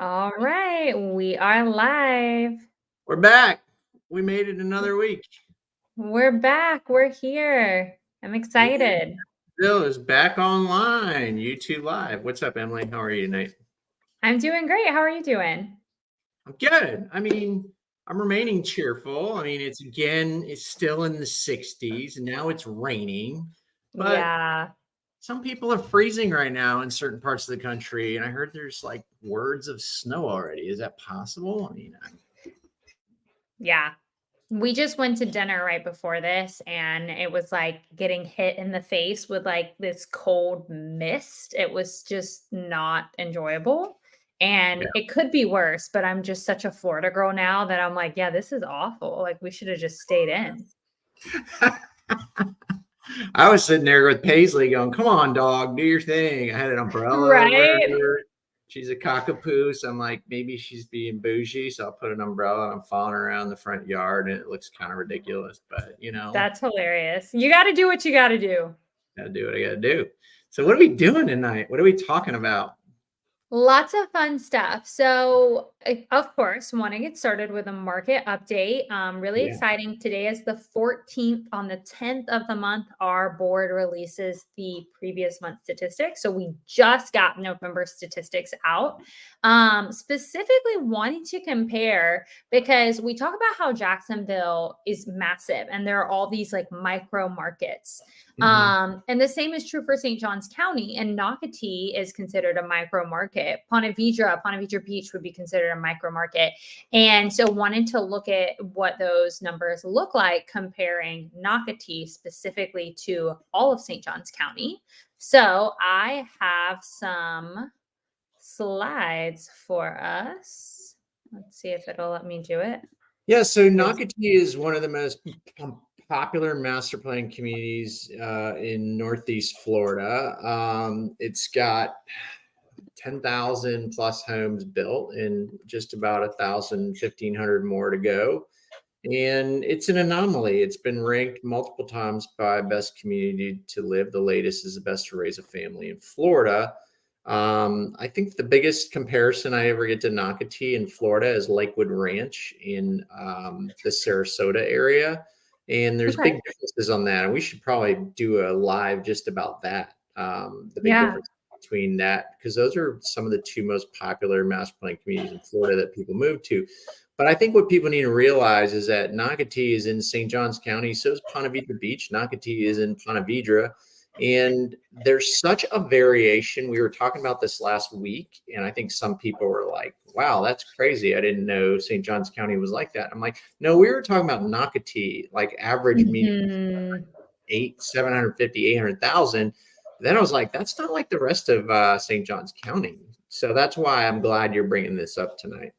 All right, we are live. We're back. We made it another week. We're back. We're here. I'm Yeah, excited. Bill is back online. YouTube Live. What's up, Emily? How are you tonight? I'm doing great. How are you doing? I'm good. I'm remaining cheerful. It's still in the 60s and now it's raining, but Yeah. some people are freezing right now in certain parts of the country. And I heard there's like words of snow already. Is that possible? Yeah. We just went to dinner right before this, and it was like getting hit in the face with like this cold mist. It was just not enjoyable. Yeah. And it could be worse, but I'm just such a Florida girl now that I'm like, yeah, this is awful. Like, we should have just stayed in. I was sitting there with Paisley going, "Come on, dog, do your thing." I had an umbrella over Right? her. She's a cockapoo, so I'm like, maybe she's being bougie, so I'll put an umbrella and I'm following her around the front yard, and it looks kind of ridiculous, but That's hilarious. You got to do what you got to do. gotta do what I gotta do. So, what are we doing tonight? What are we talking about? Lots of fun stuff. So, of course, want to get started with a market update. Really Yeah. exciting. Today is the 14th. On the 10th of the month, our board releases the previous month statistics. So, we just got November statistics out. Specifically, wanting to compare because we talk about how Jacksonville is massive and there are all these like micro markets. Mhm. And the same is true for St. Johns County, and Nocatee is considered a micro market. Ponte Vedra Beach would be considered a micro market. And so, wanted to look at what those numbers look like comparing Nocatee specifically to all of St. Johns County. So, I have some slides for us. Let's see if it'll let me do it. Yeah, so Yes. Nocatee is one of the most popular master plan communities in Northeast Florida. It's got 10,000 plus homes built and just about 1,000, 1,500 more to go. And it's an anomaly. It's been ranked multiple times by Best Community to Live. The latest is the best to raise a family in Florida. I think the biggest comparison I ever get to Nocatee in Florida is Lakewood Ranch in the Sarasota area. And there's Okay. big differences on that. And we should probably do a live just about that. The big Yeah. difference between that, because those are some of the two most popular master plan communities in Florida that people move to. But I think what people need to realize is that Nocatee is in St. Johns County. So is Ponte Vedra Beach. Nocatee is in Ponte Vedra. And there's such a variation. We were talking about this last week, and I think some people were like, wow, that's crazy. I didn't know St. Johns County was like that. I'm like, no, we were talking about Nocatee, like average median Mhm. 750, 800,000. Then I was like, that's not like the rest of St. Johns County. So that's why I'm glad you're bringing this up tonight.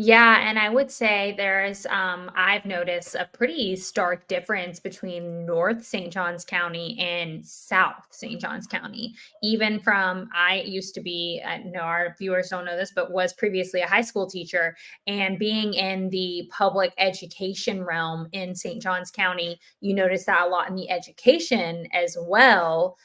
Yeah, and I would say there's I've noticed a pretty stark difference between North St. Johns County and South St. Johns County. Even from I used to be, no, our viewers don't know this, but was previously a high school teacher, and being in the public education realm in St. Johns County, you notice that a lot in the education as well.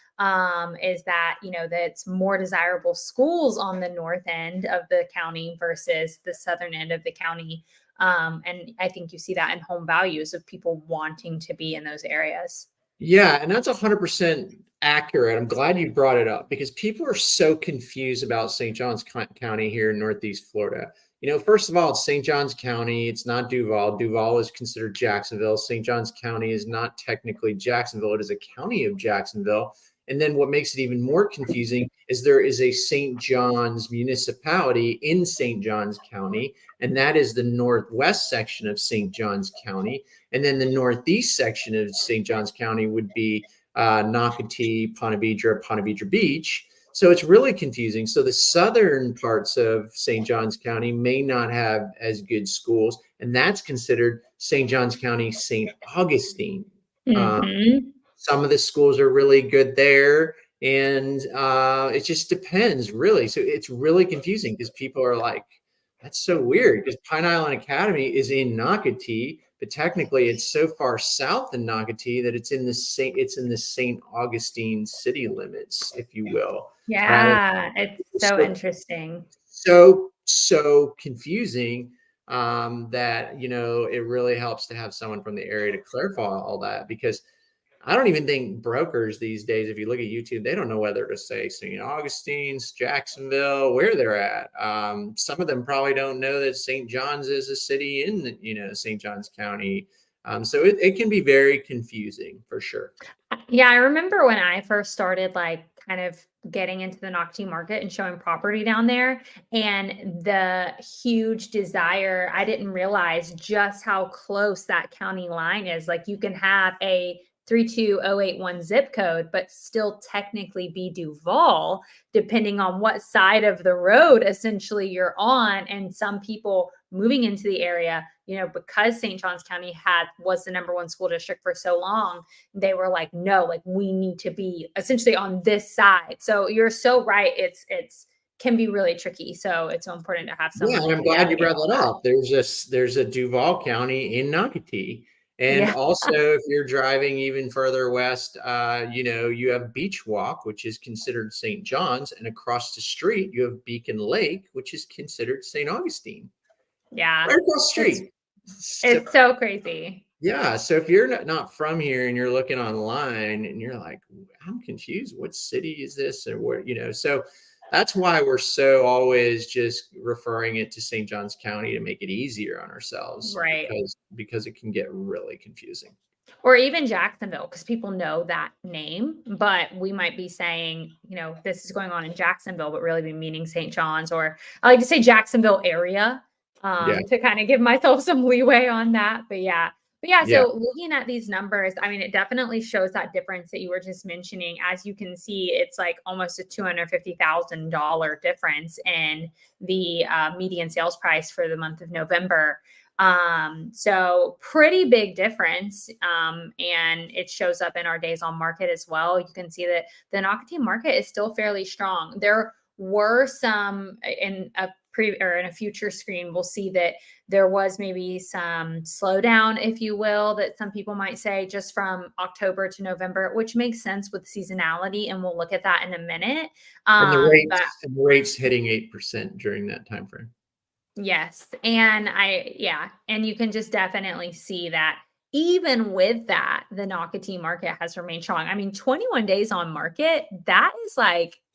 Is that that's more desirable schools on the north end of the county versus the southern end of the county. And I think you see that in home values of people wanting to be in those areas. Yeah, and that's 100% accurate. I'm glad you brought it up because people are so confused about St. Johns County here in Northeast Florida. First of all, it's St. Johns County. It's not Duval. Duval is considered Jacksonville. St. Johns County is not technically Jacksonville. It is a county of Jacksonville. And then what makes it even more confusing is there is a St. Johns municipality in St. Johns County, and that is the northwest section of St. Johns County. And then the northeast section of St. Johns County would be Nocatee, Ponte Vedra Beach. So it's really confusing. So the southern parts of St. Johns County may not have as good schools, and that's considered St. Johns County, St. Augustine. Uh, Hmm. some of the schools are really good there, and it just depends, really. So it's really confusing because people are like, that's so weird because Pine Island Academy is in Nocatee, but technically it's so far south in Nocatee that it's in the St. Augustine city limits, if you will. Right? Yeah, it's so So interesting. so confusing that it really helps to have someone from the area to clarify all that, because I don't even think brokers these days, if you look at YouTube, they don't know whether to say St. Augustine's, Jacksonville, where they're at. Some of them probably don't know that St. John's is a city in, St. John's County. So it can be very confusing for sure. Yeah, I remember when I first started, like, kind of getting into the Nocatee market and showing property down there, and the huge desire, I didn't realize just how close that county line is. Like, you can have a 32081 zip code, but still technically be Duval, depending on what side of the road essentially you're on. And some people moving into the area, because St. Johns County was the #1 school district for so long, they were like, no, like, we need to be essentially on this side. So you're so right. It's can be really tricky. So it's so important to have Yeah, someone and that I'm can glad you navigate brought all that that. up. There's a Duval County in Nocatee. And Yeah. also, if you're driving even further west, you have Beach Walk, which is considered St. John's, and across the street you have Beacon Lake, which is considered St. Augustine. Yeah. Right across the It's street. So it's so crazy. yeah, so if you're not from here and you're looking online and you're like, I'm confused, what city is this? And so that's why we're so always just referring it to St. Johns County to make it easier on ourselves, Right. because it can get really confusing. Or even Jacksonville, because people know that name, but we might be saying, this is going on in Jacksonville, but really be meaning St. John's, or I like to say Jacksonville area, Yeah, to kind of give myself some leeway on that. But yeah, yeah. so looking at these numbers, I mean, it definitely shows that difference that you were just mentioning. As you can see, it's like almost a $250,000 difference in the median sales price for the month of November. So pretty big difference. And it shows up in our days on market as well. You can see that the Nocatee market is still fairly strong. There were some in a future screen, we'll see that there was maybe some slowdown, if you will, that some people might say, just from October to November, which makes sense with seasonality. And we'll look at that in a minute. And the But rates hitting 8% during that time frame. yes, and you can just definitely see that even with that, the Nocatee market has remained strong. I mean, 21 days on market,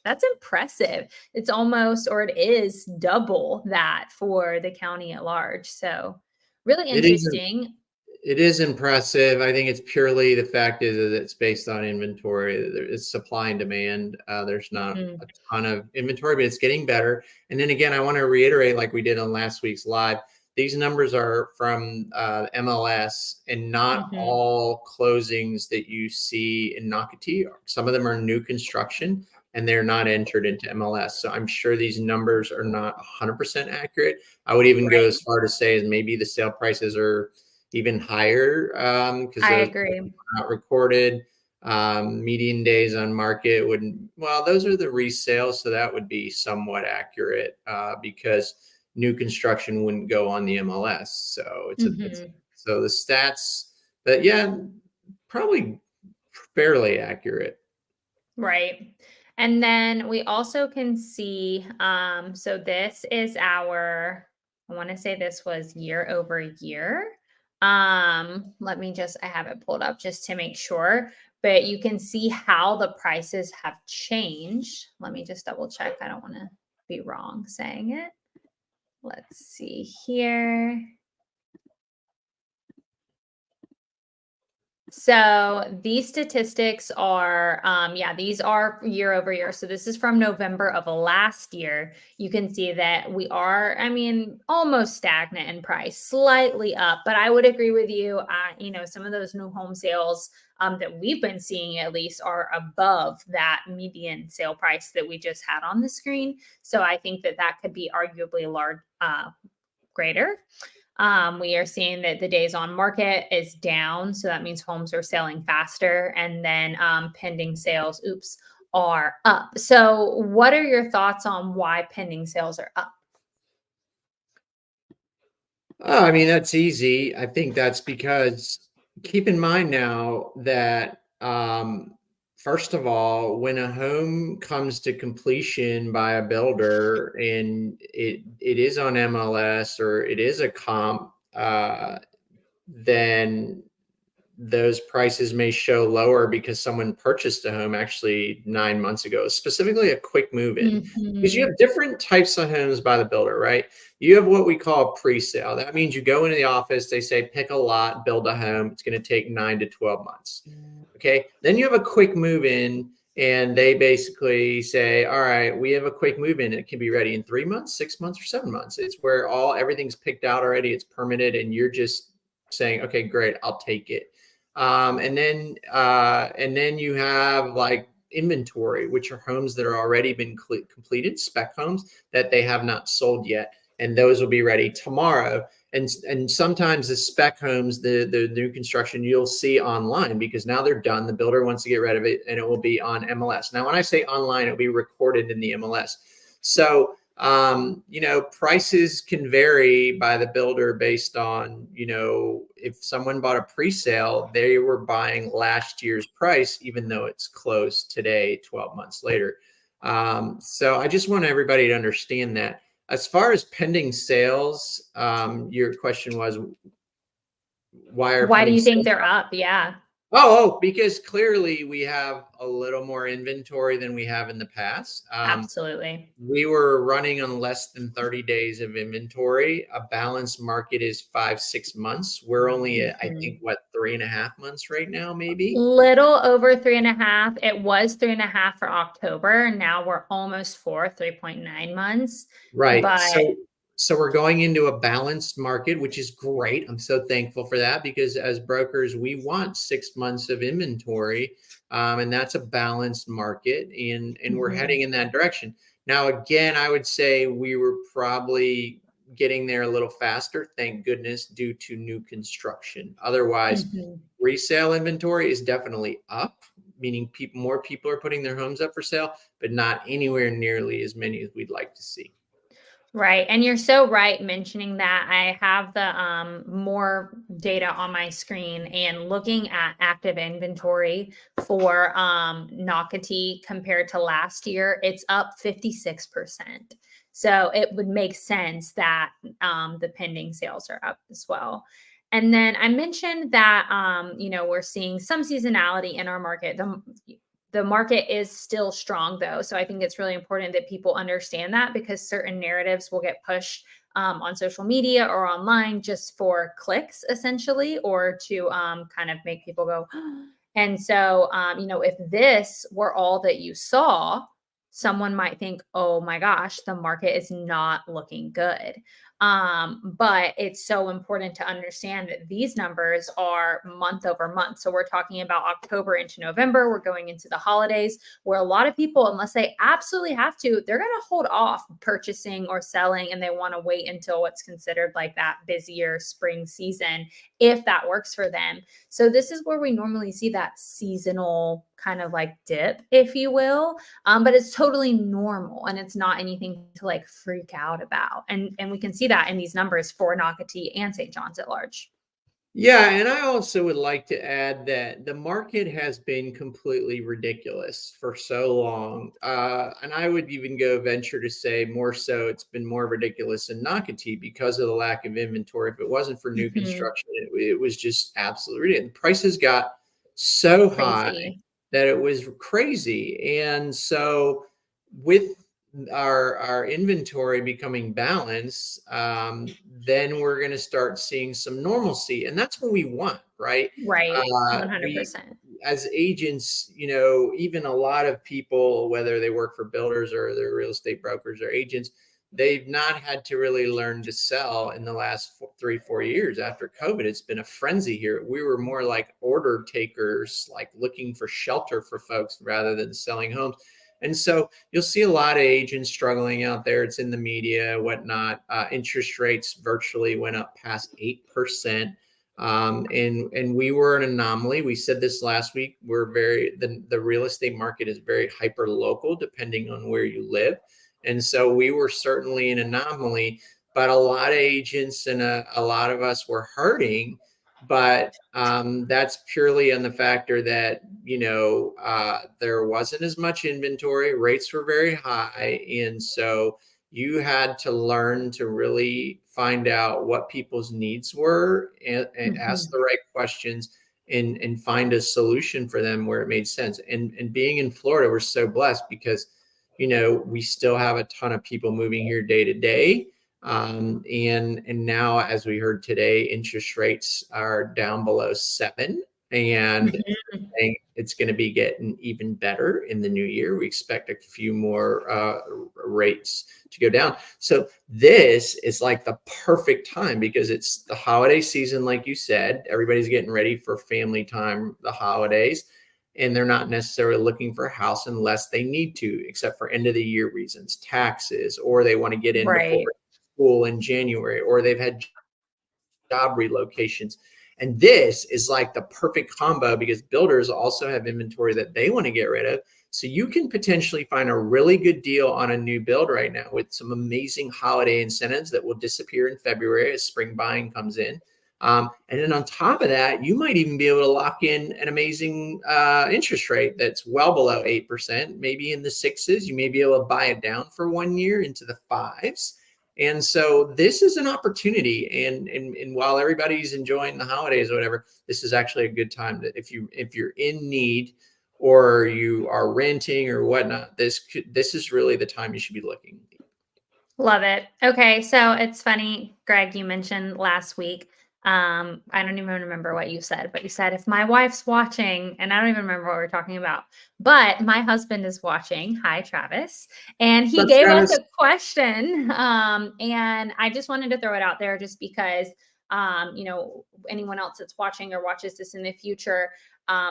that's impressive. It's almost, or it is double that for the county at large. So really It is interesting. It is impressive. I think it's purely the fact is that it's based on inventory. It's supply and demand. There's not Mhm, a ton of inventory, but it's getting better. And then again, I want to reiterate, like we did on last week's live, these numbers are from MLS, and not mhm, all closings that you see in Nocatee. Some of them are new construction and they're not entered into MLS. So I'm sure these numbers are not 100% accurate. I would even go right. as far to say as maybe the sale prices are even higher, because I those agree. are not recorded. Median days on market those are the resales, so that would be somewhat accurate, because new construction wouldn't go on the MLS. So Mhm. so the stats, but yeah, probably fairly accurate. Right. And then we also can see, so this is I want to say this was year over year. I have it pulled up just to make sure, but you can see how the prices have changed. Let me just double check. I don't want to be wrong saying it. Let's see here. So these statistics are, these are year over year. So this is from November of last year. You can see that we are, I mean, almost stagnant in price, slightly up. But I would agree with you. Some of those new home sales that we've been seeing at least are above that median sale price that we just had on the screen. So I think that that could be arguably large, greater. We are seeing that the days on market is down. So that means homes are selling faster. And then pending sales, are up. So, what are your thoughts on why pending sales are up? Oh, I mean, that's easy. I think that's because, keep in mind now that First of all, when a home comes to completion by a builder and it is on MLS or it is a comp, then those prices may show lower because someone purchased a home actually 9 months ago, specifically a quick move in. Because you Mhm. have different types of homes by the builder, right? You have what we call pre-sale. That means you go into the office, they say pick a lot, build a home. It's going to take 9 to 12 months. Okay. Then you have a quick move in, and they basically say, all right, we have a quick move in. It can be ready in 3 months, 6 months, or 7 months. It's where everything's picked out already. It's permitted, and you're just saying, okay, great, I'll take it. And then you have like inventory, which are homes that are already been completed, spec homes that they have not sold yet, and those will be ready tomorrow. And sometimes the spec homes, the new construction, you'll see online because now they're done. The builder wants to get rid of it, and it will be on MLS. Now, when I say online, it'll be recorded in the MLS. So prices can vary by the builder based on, if someone bought a pre-sale, they were buying last year's price, even though it's closed today, 12 months later. So I just want everybody to understand that. As far as pending sales, your question was, why are Why do pending you think sales? they're up? Yeah, Because clearly we have a little more inventory than we have in the past. absolutely. We were running on less than 30 days of inventory. A balanced market is 5, 6 months. We're only at, I think, Mhm. 3.5 months right now, maybe. Little over 3.5. It was 3.5 for October. Now we're almost 3.9 months. Right. But So we're going into a balanced market, which is great. I'm so thankful for that because as brokers, we want 6 months of inventory, and that's a balanced market, and we're mhm, heading in that direction. Now, again, I would say we were probably getting there a little faster, thank goodness, due to new construction. Otherwise, mhm. resale inventory is definitely up, meaning more people are putting their homes up for sale, but not anywhere nearly as many as we'd like to see. Right. And you're so right mentioning that. I have the more data on my screen and looking at active inventory for Nocatee compared to last year, it's up 56%. So it would make sense that the pending sales are up as well. And then I mentioned that we're seeing some seasonality in our market. The market is still strong though, so I think it's really important that people understand that because certain narratives will get pushed on social media or online just for clicks essentially, or to kind of make people go and so if this were all that you saw, someone might think, oh my gosh, the market is not looking good. But it's so important to understand that these numbers are month over month. So we're talking about October into November. We're going into the holidays where a lot of people, unless they absolutely have to, they're going to hold off purchasing or selling and they want to wait until what's considered like that busier spring season if that works for them. So this is where we normally see that seasonal kind of like dip, if you will, but it's totally normal and it's not anything to like freak out about. And we can see that in these numbers for Nocatee and St. John's at large. Yeah, and I also would like to add that the market has been completely ridiculous for so long. And I would even go venture to say more so it's been more ridiculous in Nocatee because of the lack of inventory. If it wasn't for new Mhm. construction, it was just absolutely ridiculous. The prices got so high Crazy. that it was crazy. And so with our inventory becoming balanced, then we're going to start seeing some normalcy, and that's what we want, right? Right. We 100%. as agents, even a lot of people, whether they work for builders or they're real estate brokers or agents, they've not had to really learn to sell in the last 3, 4 years after COVID. It's been a frenzy here. We were more like order takers, like looking for shelter for folks rather than selling homes. And so you'll see a lot of agents struggling out there. It's in the media, whatnot. Interest rates virtually went up past 8%. And we were an anomaly. We said this last week. The real estate market is very hyper local, depending on where you live. And so we were certainly an anomaly, but a lot of agents and a lot of us were hurting but that's purely on the factor that, there wasn't as much inventory, rates were very high, and so you had to learn to really find out what people's needs were, and ask the Mhm. right questions, and find a solution for them where it made sense. And being in Florida, we're so blessed because, we still have a ton of people moving here day to day. And now, as we heard today, interest rates are down below 7, and Mhm. it's going to be getting even better in the new year. We expect a few more rates to go down. So this is like the perfect time because it's the holiday season, like you said. Everybody's getting ready for family time, the holidays, and they're not necessarily looking for a house unless they need to, except for end of the year reasons, taxes, or they want to get in before Right. school in January, or they've had job relocations. And this is like the perfect combo because builders also have inventory that they want to get rid of. So you can potentially find a really good deal on a new build right now with some amazing holiday incentives that will disappear in February as spring buying comes in. And then on top of that, you might even be able to lock in an amazing interest rate that's well below 8%, maybe in the sixes. You may be able to buy it down for 1 year into the fives. And so this is an opportunity, and while everybody's enjoying the holidays or whatever, this is actually a good time that if you're in need or you are renting or whatnot, this is really the time you should be looking. Love it. Okay, so it's funny, Greg, you mentioned last week. I don't even remember what you said, but you said if my wife's watching, and I don't even remember what we are talking about, but my husband is watching. Hi, Travis. And he What's up, gave us Travis? a question. And I just wanted to throw it out there just because anyone else that's watching or watches this in the future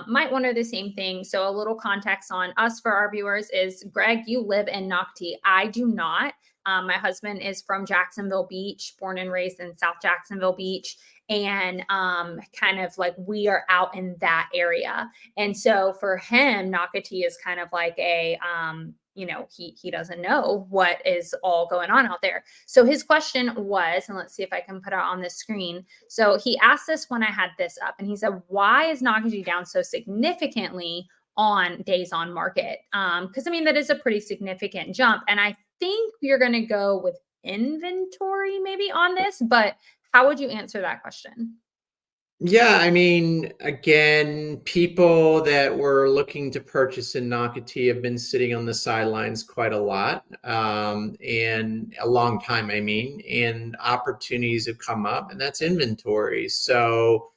might wonder the same thing. So a little context on us for our viewers is Greg, you live in Nocatee. I do not. My husband is from Jacksonville Beach, born and raised in South Jacksonville Beach. And kind of like we are out in that area. And so for him, Nocatee is kind of like he doesn't know what is all going on out there. So his question was, and let's see if I can put it on the screen. So he asked this when I had this up, and he said, "Why is Nocatee down so significantly on days on market?" Because I mean that is a pretty significant jump, and I think you're going to go with inventory maybe on this, but how would you answer that question? Yeah, I mean, again, people that were looking to purchase in Nocatee have been sitting on the sidelines quite a lot, and a long time, I mean, and opportunities have come up, and that's inventory. So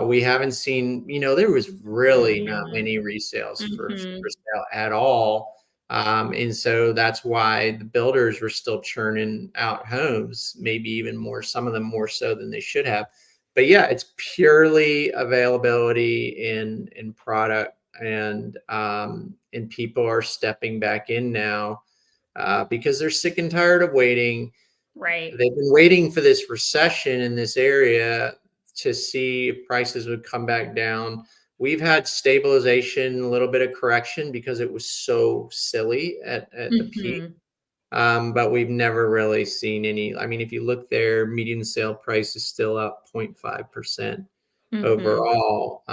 we haven't seen, there was really not Mm, many resales for mhm. sale at all. And so that's why the builders were still churning out homes, maybe even more, some of them more so than they should have. But yeah, it's purely availability in product, and people are stepping back in now because they're sick and tired of waiting. Right. They've been waiting for this recession in this area to see if prices would come back down. We've had stabilization, a little bit of correction because it was so silly at the peak. Mhm. But we've never really seen any. I mean, if you look there, median sale price is still up 0.5% Mhm. overall.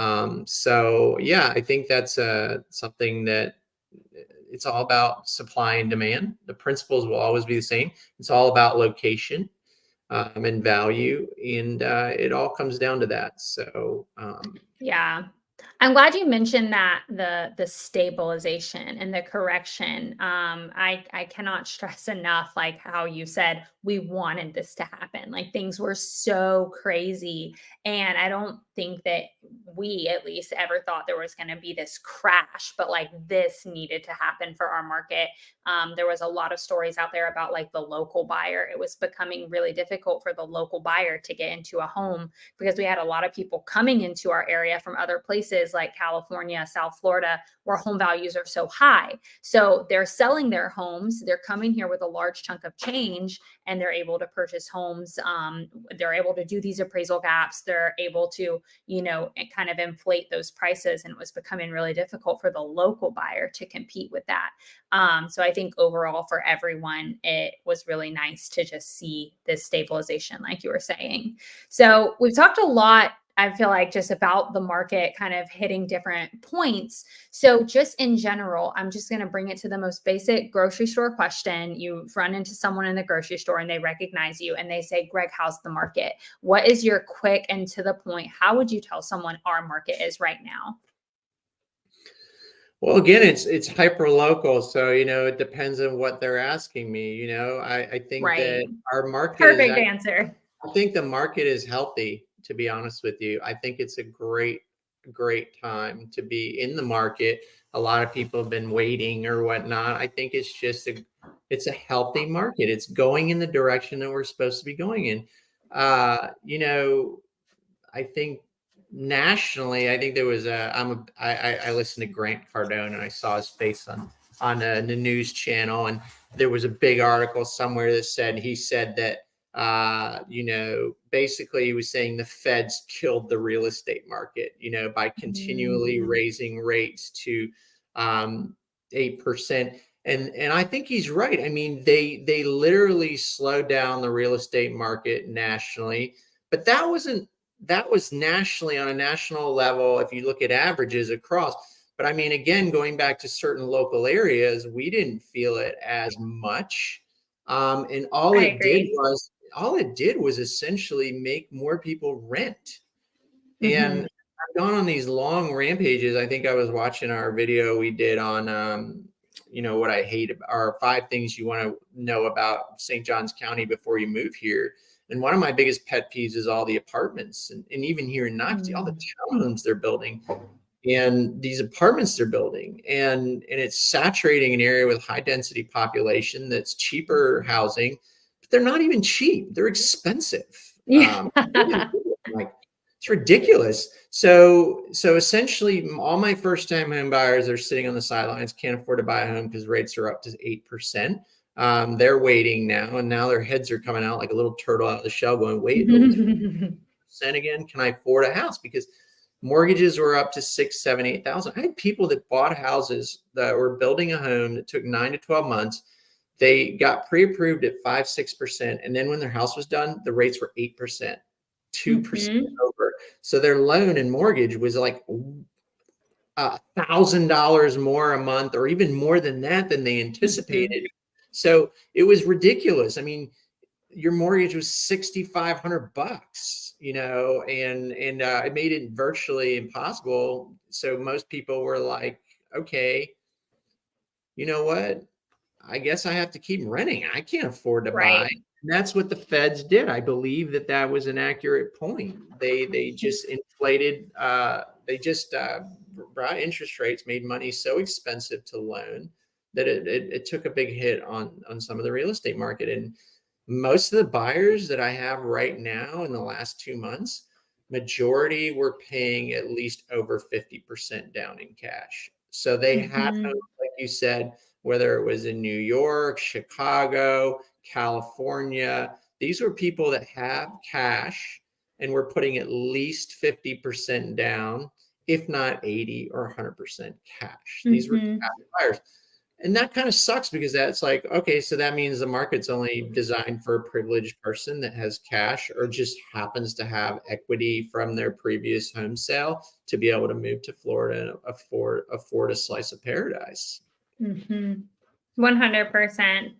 So yeah, I think that's something that it's all about supply and demand. The principles will always be the same. It's all about location and value, and it all comes down to that. So Yeah. I'm glad you mentioned that the stabilization and the correction. I cannot stress enough like how you said we wanted this to happen. Like things were so crazy, and I don't think that we at least ever thought there was going to be this crash, but like this needed to happen for our market. There was a lot of stories out there about like the local buyer. It was becoming really difficult for the local buyer to get into a home because we had a lot of people coming into our area from other places like California, South Florida, where home values are so high. So they're selling their homes, they're coming here with a large chunk of change, and they're able to purchase homes. They're able to do these appraisal gaps. They're able to, kind of inflate those prices. And it was becoming really difficult for the local buyer to compete with that. So I think overall for everyone, it was really nice to just see this stabilization, like you were saying. So we've talked a lot I feel like just about the market kind of hitting different points. So, just in general, I'm just going to bring it to the most basic grocery store question. You run into someone in the grocery store and they recognize you and they say, Greg, how's the market? What is your quick and to the point? How would you tell someone our market is right now? Well, again, it's hyper local, so it depends on what they're asking me. I think that Right. our market is Perfect I answer. think the market is healthy, to be honest with you. I think it's a great time to be in the market. A lot of people have been waiting or whatnot. I think it's a healthy market. It's going in the direction that we're supposed to be going in. Uh, you know, I think nationally, I think there was I listened to Grant Cardone and I saw his face on the news channel, and there was a big article somewhere that said he said that basically he was saying the Feds killed the real estate market, by continually Mm, raising rates to 8%. And I think he's right. I mean, they literally slowed down the real estate market nationally, but that was nationally on a national level if you look at averages across. But I mean, again, going back to certain local areas, we didn't feel it as much. And I agree. all it did was essentially make more people rent. And Hmm. I've gone on these long rampages. I think I was watching our video we did on, what I hate about, or 5 things you want to know about St. Johns County before you move here. And one of my biggest pet peeves is all the apartments, and even here in Nocatee, all the Mm, townhomes they're building and these apartments they're building, and it's saturating an area with high density population that's cheaper housing, but they're not even cheap. They're expensive. yeah. Like, it's ridiculous. So essentially, all my first time home buyers are sitting on the sidelines, can't afford to buy a home because rates are up to 8%. They're waiting now, and now their heads are coming out like a little turtle out of the shell, going, "Wait, it'll do percent again? Can I afford a house?" Because mortgages were up to 6, 7, 8,000. I had people that bought houses that were building a home that took 9 to 12 months. They got pre-approved at 5, 6%. And then when their house was done, the rates were 8%, 2% Hmm. over. So their loan and mortgage was like $1,000 more a month, or even more than that than they Hmm. anticipated. So it was ridiculous. I mean, your mortgage was $6,500, and it made it virtually impossible. So most people were like, okay, you know what? I guess I have to keep renting. I can't afford to buy. Right. And that's what the Feds did. I believe that that was an accurate point. They just inflated. They just brought interest rates, made money so expensive to loan that it took a big hit on some of the real estate market. And most of the buyers that I have right now in the last 2 months, majority were paying at least over 50% down in cash. So they had Hmm. homes, like you said, whether it was in New York, Chicago, California. These were people that have cash and were putting at least 50% down, if not 80 or 100% cash. These were Hmm. cash buyers. And that kind of sucks because that's like, okay, so that means the market's only designed for a privileged person that has cash or just happens to have equity from their previous home sale to be able to move to Florida and afford a slice of paradise. Hmm. 100%.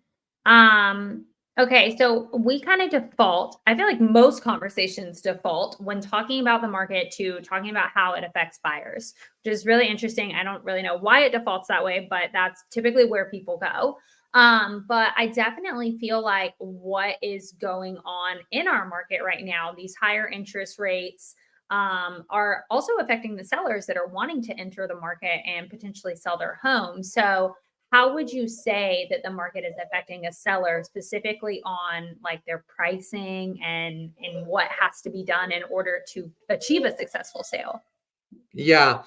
Um, okay, so we kind of default. I feel like most conversations default when talking about the market to talking about how it affects buyers, which is really interesting. I don't really know why it defaults that way, but that's typically where people go. But I definitely feel like what is going on in our market right now, these higher interest rates, are also affecting the sellers that are wanting to enter the market and potentially sell their home. So, how would you say that the market is affecting a seller specifically on like their pricing and what has to be done in order to achieve a successful sale? Yeah.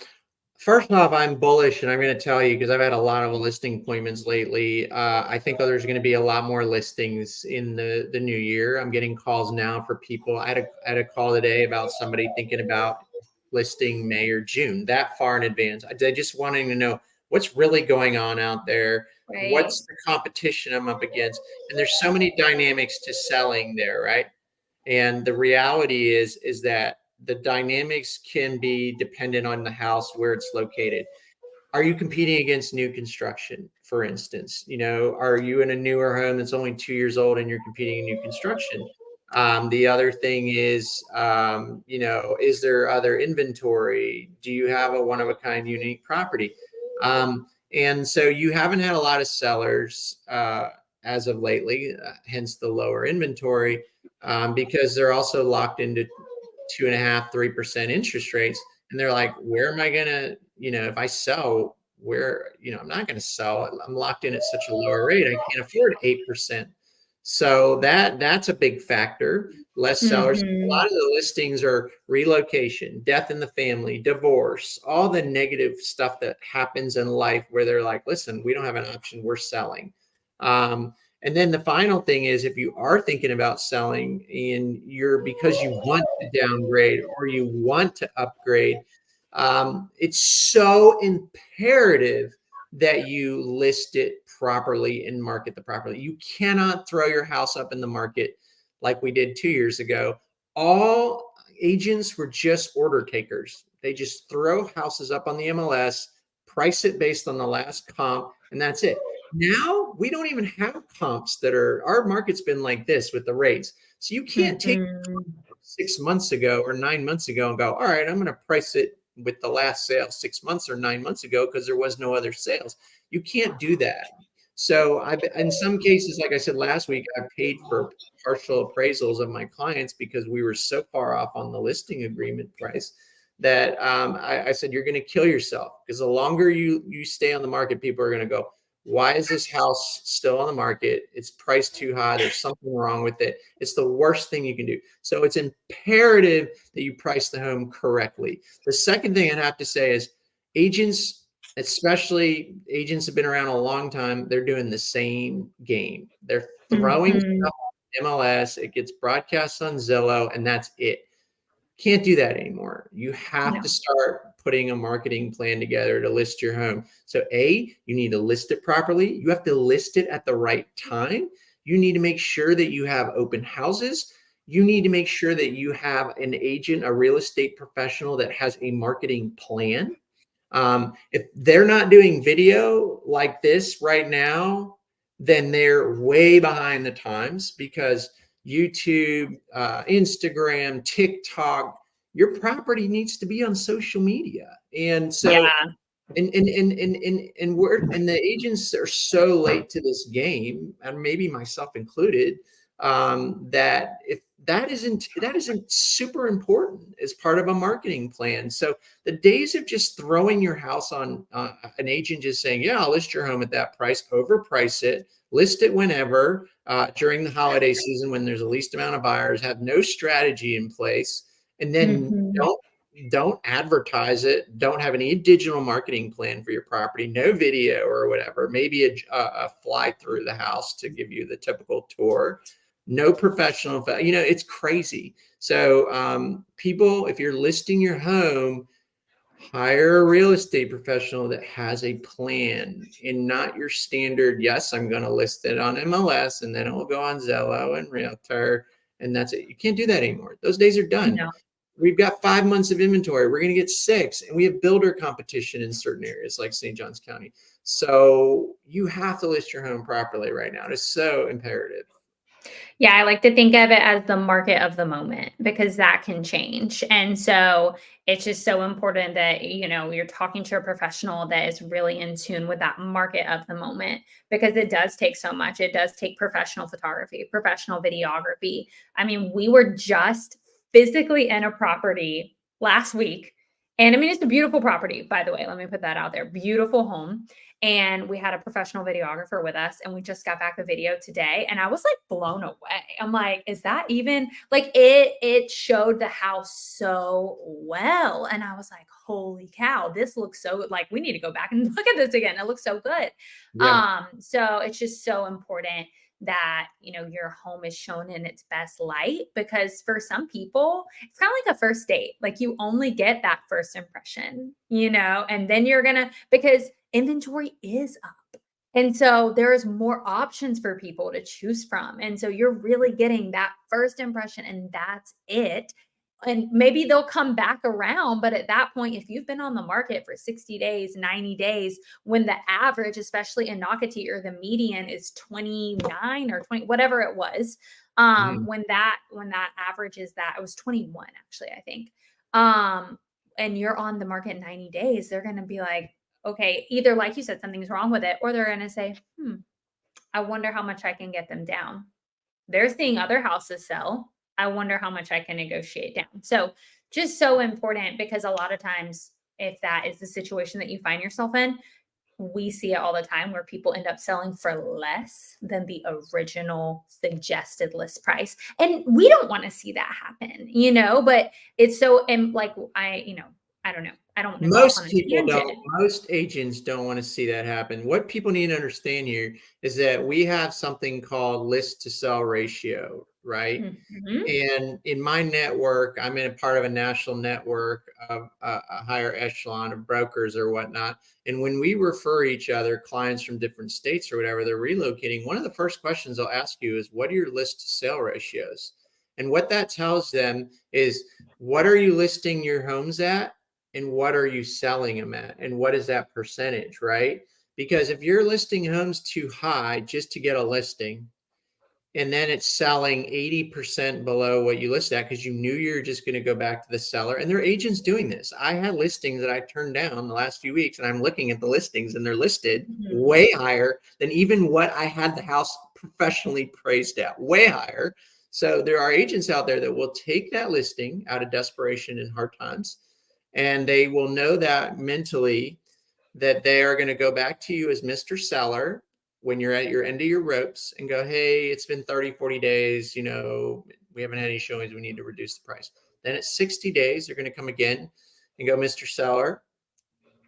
First off, I'm bullish, and I'm going to tell you because I've had a lot of listing appointments lately. I think there's going to be a lot more listings in the new year. I'm getting calls now for people. I had a call today about somebody thinking about listing May or June, that far in advance. I just wanting to know what's really going on out there. Right. What's the competition I'm up against? And there's so many dynamics to selling there, right? And the reality is that the dynamics can be dependent on the house, where it's located. Are you competing against new construction, for instance? Are you in a newer home that's only 2 years old and you're competing in new construction? The other thing is, is there other inventory? Do you have a one of a kind unique property? And so you haven't had a lot of sellers as of lately, hence the lower inventory, because they're also locked into 2.5%, 3% interest rates. And they're like, where am I going to, if I sell, I'm not going to sell. I'm locked in at such a lower rate. I can't afford 8%. So that's a big factor. Less sellers. A lot Mhm. of the listings are relocation, death in the family, divorce, all the negative stuff that happens in life where they're like, listen, we don't have an option. We're selling. And then the final thing is, if you are thinking about selling and because you want to downgrade or you want to upgrade, it's so imperative that you list it properly and market the properly. You cannot throw your house up in the market like we did 2 years ago. All agents were just order takers. They just throw houses up on the MLS, price it based on the last comp, and that's it. Now we don't even have comps our market's been like this with the rates. So you can't take Mhm. 6 months ago or 9 months ago and go, all right, I'm going to price it with the last sale 6 months or 9 months ago because there was no other sales. You can't do that. So in some cases, like I said last week, I paid for partial appraisals of my clients because we were so far off on the listing agreement price that I said, you're going to kill yourself, because the longer you stay on the market, people are going to go, why is this house still on the market? It's priced too high. There's something wrong with it. It's the worst thing you can do. So it's imperative that you price the home correctly. The second thing I'd have to say is agents, especially agents have been around a long time, they're doing the same game. They're throwing Mhm. stuff on MLS. It gets broadcast on Zillow, and that's it. Can't do that anymore. You have to No. start putting a marketing plan together to list your home. So you need to list it properly. You have to list it at the right time. You need to make sure that you have open houses. You need to make sure that you have an agent, a real estate professional that has a marketing plan. If they're not doing video like this right now, then they're way behind the times, because YouTube, Instagram, TikTok, your property needs to be on social media. And so, Yeah. and the agents are so late to this game, and maybe myself included, that if that isn't super important as part of a marketing plan. So the days of just throwing your house on an agent just saying, yeah, I'll list your home at that price, overprice it, list it whenever, during the holiday season when there's the least amount of buyers, have no strategy in place, and then Mhm. don't advertise it, don't have any digital marketing plan for your property, no video or whatever, maybe a fly through the house to give you the typical tour, no professional, it's crazy. So people, if you're listing your home, hire a real estate professional that has a plan, and not your standard, yes, I'm going to list it on MLS and then it will go on Zillow and Realtor, and that's it. You can't do that anymore. Those days are done. No. We've got 5 months of inventory. We're going to get 6, and we have builder competition in certain areas like St. Johns County. So you have to list your home properly right now. It's so imperative. Yeah, I like to think of it as the market of the moment, because that can change. And so it's just so important that, you're talking to a professional that is really in tune with that market of the moment, because it does take so much. It does take professional photography, professional videography. I mean, we were just physically in a property last week. And I mean, it's a beautiful property, by the way. Let me put that out there. Beautiful home, and we had a professional videographer with us, and we just got back the video today, and I was like blown away. I'm like, is that even like it showed the house so well, and I was like, holy cow, this looks so, like, we need to go back and look at this again. It looks so good. Yeah. So it's just so important that your home is shown in its best light, because for some people it's kind of like a first date. Like, you only get that first impression, and then you're gonna, because inventory is up. And so there's more options for people to choose from. And so you're really getting that first impression, and that's it. and maybe they'll come back around, but at that point, if you've been on the market for 60 days, 90 days, when the average, especially in Nocatee, or the median is 29 or 20, whatever it was, Mhm. when that average is that, it was 21 actually, I think. Um, and you're on the market 90 days, they're gonna be like, okay, either like you said, something's wrong with it, or they're gonna say, I wonder how much I can get them down. They're seeing other houses sell. I wonder how much I can negotiate down. So, just so important, because a lot of times, if that is the situation that you find yourself in, we see it all the time where people end up selling for less than the original suggested list price. And we don't want to see that happen, but it's so, and like, I don't know. I don't want to go off on Most a people don't, tangent. most agents don't want to see that happen. What people need to understand here is that we have something called list to sell ratio, right? Mhm. And in my network, I'm in a part of a national network of a higher echelon of brokers or whatnot. And when we refer each other, clients from different states or whatever, they're relocating. One of the first questions they'll ask you is, what are your list to sale ratios? And what that tells them is, what are you listing your homes at? And what are you selling them at? And what is that percentage, right? Because if you're listing homes too high just to get a listing, and then it's selling 80% below what you listed at because you knew you were just going to go back to the seller. And there are agents doing this. I had listings that I turned down the last few weeks, and I'm looking at the listings, and they're listed Mhm. way higher than even what I had the house professionally appraised at, way higher. So there are agents out there that will take that listing out of desperation in hard times, and they will know that mentally that they are going to go back to you as Mr. Seller when you're at your end of your ropes and go, hey, it's been 30, 40 days. We haven't had any showings. We need to reduce the price. Then at 60 days, they're going to come again and go, Mr. Seller,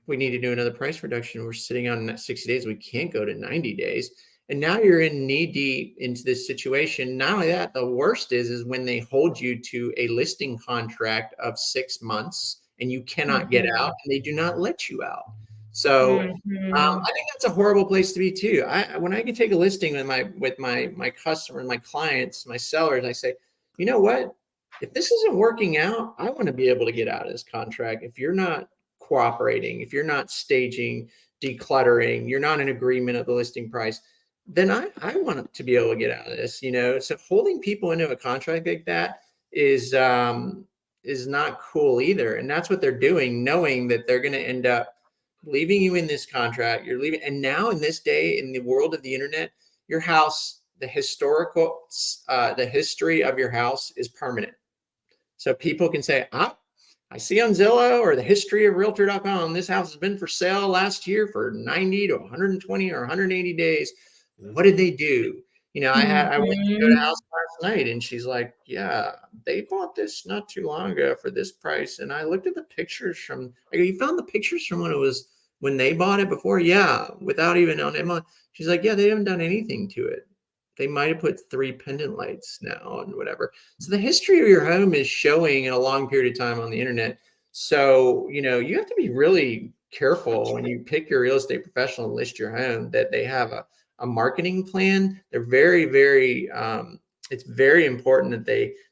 we need to do another price reduction. We're sitting on 60 days. We can't go to 90 days. And now you're in knee deep into this situation. Not only that, the worst is when they hold you to a listing contract of 6 months and you cannot get out, Mhm. and they do not let you out. So Mhm. I think that's a horrible place to be too. When I can take a listing with my customer, my clients, my sellers, I say, you know what? If this isn't working out, I want to be able to get out of this contract. If you're not cooperating, if you're not staging, decluttering, you're not in agreement of the listing price, then I want to be able to get out of this. So holding people into a contract like that is not cool either. And that's what they're doing, knowing that they're going to end up leaving you in this contract. You're leaving. And now in this day, in the world of the internet, your house, the history of your house is permanent. So people can say, I see on Zillow or the history of realtor.com, this house has been for sale last year for 90 to 120 or 180 days. What did they do? I went to go to the Mhm. house last night, and she's like, yeah, they bought this not too long ago for this price. And I looked at the pictures I go, you found the pictures from when they bought it before? Yeah, without even on Emma. She's like, yeah, they haven't done anything to it. They might have put 3 pendant lights now and whatever. So the history of your home is showing in a long period of time on the internet. So, you have to be really careful when you pick your real estate professional and list your home that they have a marketing plan. They're very, very, it's very important that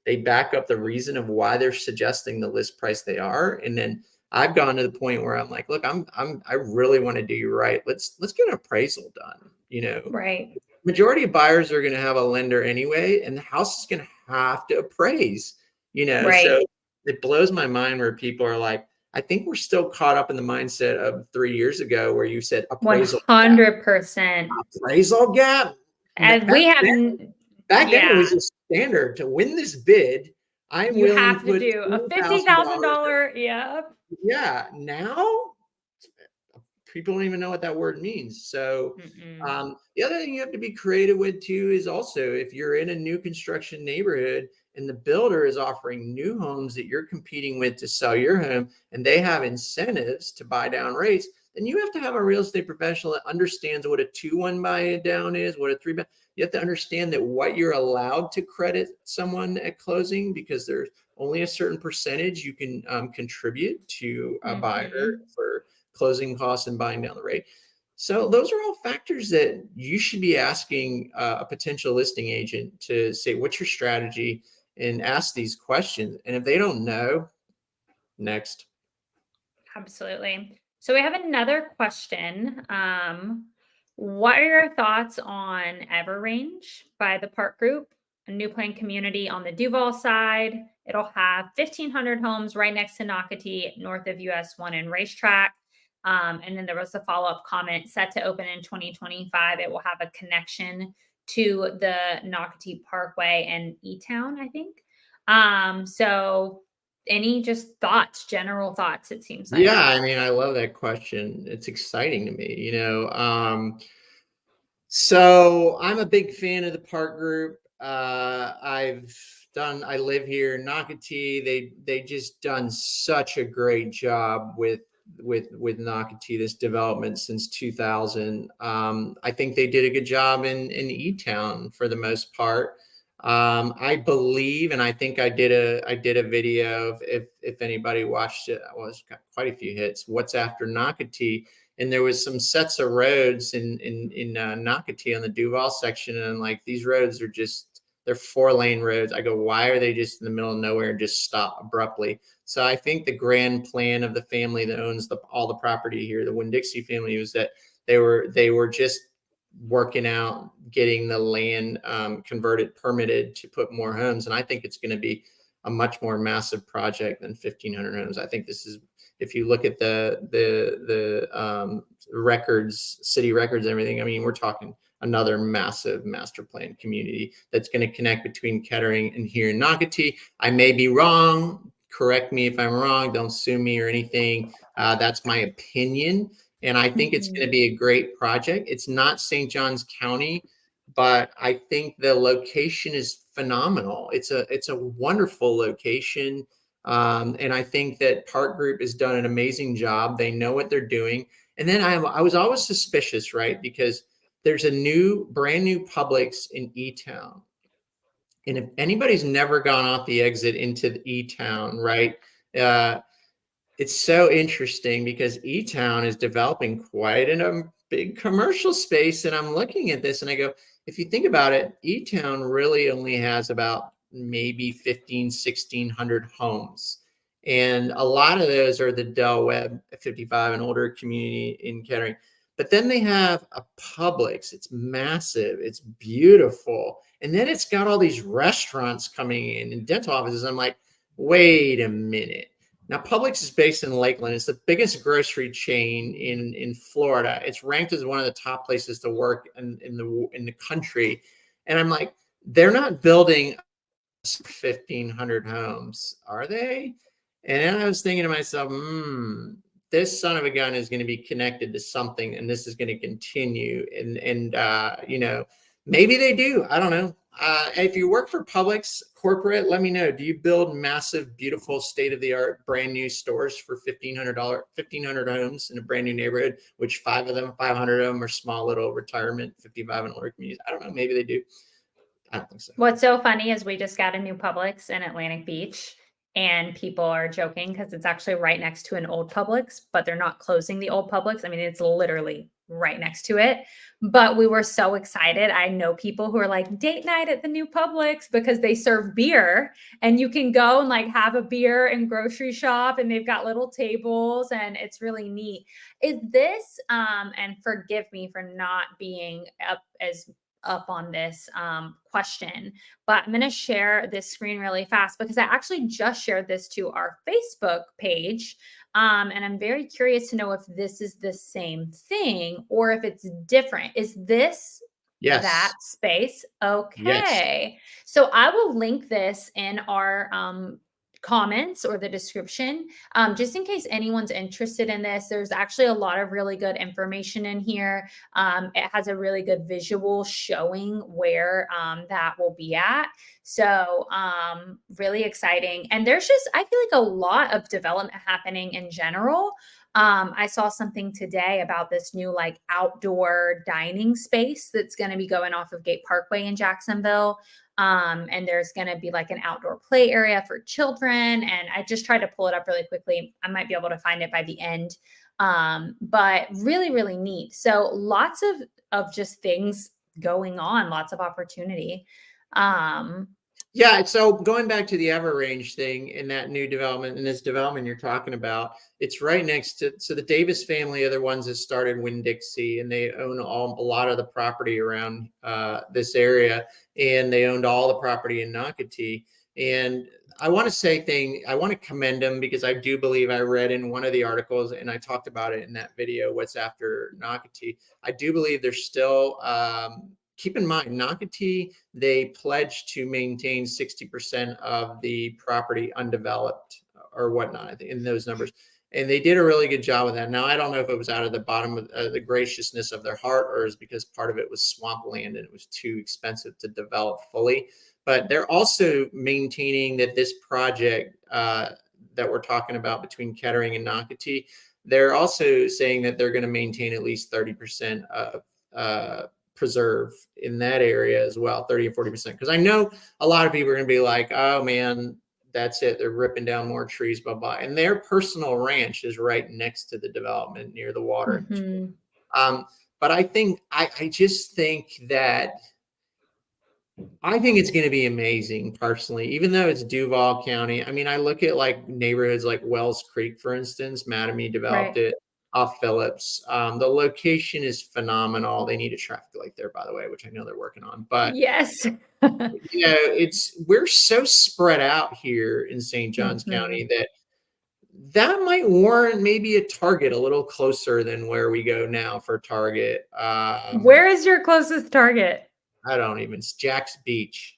they back up the reason of why they're suggesting the list price they are. And then I've gone to the point where I'm like, look, I really want to do you right. Let's get an appraisal done. Right. Majority of buyers are going to have a lender anyway, and the house is going to have to appraise, so Right. it blows my mind where people are like, I think we're still caught up in the mindset of 3 years ago where you said gap, 100%. appraisal gap. And Back we have then, back then it yeah, was just standard to win this bid. I'm you willing to have to put do a $20,000. $50,000, yeah. Yeah, now people don't even know what that word means. So Mm-mm. the other thing you have to be creative with too is also if you're in a new construction neighborhood and the builder is offering new homes that you're competing with to sell your home, and they have incentives to buy down rates, then you have to have a real estate professional that understands what a 2-1 buy down is, what a 3 buy. You have to understand that what you're allowed to credit someone at closing, because there's only a certain percentage you can contribute to a buyer Mhm. for closing costs and buying down the rate. So those are all factors that you should be asking a potential listing agent to say, what's your strategy? and ask these questions. And if they don't know, next. Absolutely. So we have another question. What are your thoughts on Everrange by the Park Group, a new planned community on the Duval side? It'll have 1,500 homes right next to Nocatee, north of US 1 and Racetrack. And then there was a follow-up comment set to open in 2025. It will have a connection to the Nocatee Parkway and E-Town, I think. So any just thoughts, general thoughts, it seems like. Yeah, I mean, I love that question. It's exciting to me, So I'm a big fan of the Park Group. I live here in Nocatee. They just done such a great job with Nocatee, this development since 2000. I think they did a good job in E-Town for the most part. I believe, and I think I did a video of, if anybody watched it, well, it's got quite a few hits. What's after Nocatee? And there was some sets of roads in Nocatee on the Duval section, and like, these roads are just, they're 4-lane roads. I go, why are they just in the middle of nowhere and just stop abruptly? So I think the grand plan of the family that owns all the property here, the Winn-Dixie family, was that they were just working out getting the land converted, permitted to put more homes. And I think it's going to be a much more massive project than 1,500 homes. I think this is, if you look at the records, city records, and everything, I mean, we're talking another massive master plan community that's going to connect between Kettering and here in Nocatee. I may be wrong. Correct me if I'm wrong. Don't sue me or anything. That's my opinion. And I think it's going to be a great project. It's not St. Johns County, but I think the location is phenomenal. It's a wonderful location. And I think that Park Group has done an amazing job. They know what they're doing. And then I was always suspicious, right? Because there's a brand new Publix in E-Town. And if anybody's never gone off the exit into the E-Town, right? It's so interesting because E-Town is developing quite a big commercial space. And I'm looking at this and I go, if you think about it, E-Town really only has about maybe 1,600 homes. And a lot of those are the Del Webb 55 and older community in Kettering. But then they have a Publix. It's massive. It's beautiful. And then it's got all these restaurants coming in and dental offices. I'm like, wait a minute. Now, Publix is based in Lakeland. It's the biggest grocery chain in Florida. It's ranked as one of the top places to work in the country. And I'm like, they're not building 1,500 homes, are they? And then I was thinking to myself, this son of a gun is going to be connected to something, and this is going to continue. And maybe they do. I don't know. If you work for Publix corporate, let me know. Do you build massive, beautiful, state-of-the-art, brand new stores for $1,500 homes in a brand new neighborhood, which 500 of them are small little retirement 55 and older communities? I don't know. Maybe they do. I don't think so. What's so funny is we just got a new Publix in Atlantic Beach, and people are joking because it's actually right next to an old Publix, but they're not closing the old Publix. I mean, it's literally right next to it. But we were so excited. I know people who are like, date night at the new Publix, because they serve beer and you can go and like have a beer and grocery shop, and they've got little tables and it's really neat. Is this and forgive me for not being up on this question, but I'm going to share this screen really fast because I actually just shared this to our Facebook page. And I'm very curious to know if this is the same thing or if it's different. Is this Yes. that space? Yes. Okay. So I will link this in our comments or the description, just in case anyone's interested in this. There's actually a lot of really good information in here. It has a really good visual showing where that will be at. So really exciting. And there's just, I feel like a lot of development happening in general. I saw something today about this new like outdoor dining space that's going to be going off of Gate Parkway in Jacksonville. And there's going to be like an outdoor play area for children. And I just tried to pull it up really quickly. I might be able to find it by the end. But really, really neat. So lots of just things going on, lots of opportunity. Yeah, so going back to the Everrange thing in that new development, in this development you're talking about, it's right next to, so the Davis family are the ones that started Winn-Dixie, and they own a lot of the property around this area, and they owned all the property in Nocatee. And I want to commend them, because I do believe I read in one of the articles, and I talked about it in that video, What's After Nocatee. I do believe there's still, keep in mind, Nocatee, they pledged to maintain 60% of the property undeveloped or whatnot, I think, in those numbers. And they did a really good job with that. Now, I don't know if it was out of the bottom of the graciousness of their heart, or is because part of it was swampland and it was too expensive to develop fully. But they're also maintaining that this project that we're talking about between Kettering and Nocatee, they're also saying that they're going to maintain at least 30% of preserve in that area as well, 30 or 40%. Because I know a lot of people are going to be like, oh man, that's it. They're ripping down more trees, blah, blah. And their personal ranch is right next to the development near the water. Mhm. But I just think that I think it's going to be amazing personally, even though it's Duval County. I mean, I look at like neighborhoods like Wells Creek, for instance. Mattamy developed Right. it off Phillips. The location is phenomenal. They need a traffic light there, by the way, which I know they're working on. But Yes. we're so spread out here in St. Johns Mhm. County that might warrant maybe a Target a little closer than where we go now for Target. Where is your closest Target? I don't even, it's Jack's Beach.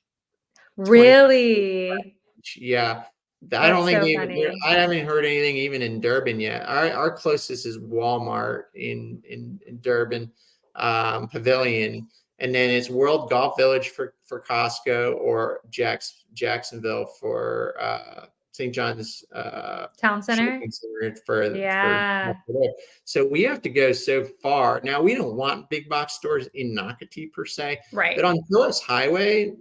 20. Really? Yeah. I don't That's think so even funny. I haven't heard anything even in Durban yet. Our closest is Walmart in Durban, Pavilion, and then it's World Golf Village for Costco, or Jacksonville for St. John's Town center? Shopping Center for Yeah. so we have to go so far. Now, we don't want big box stores in Nocatee per se, but Right. on Phillips Highway,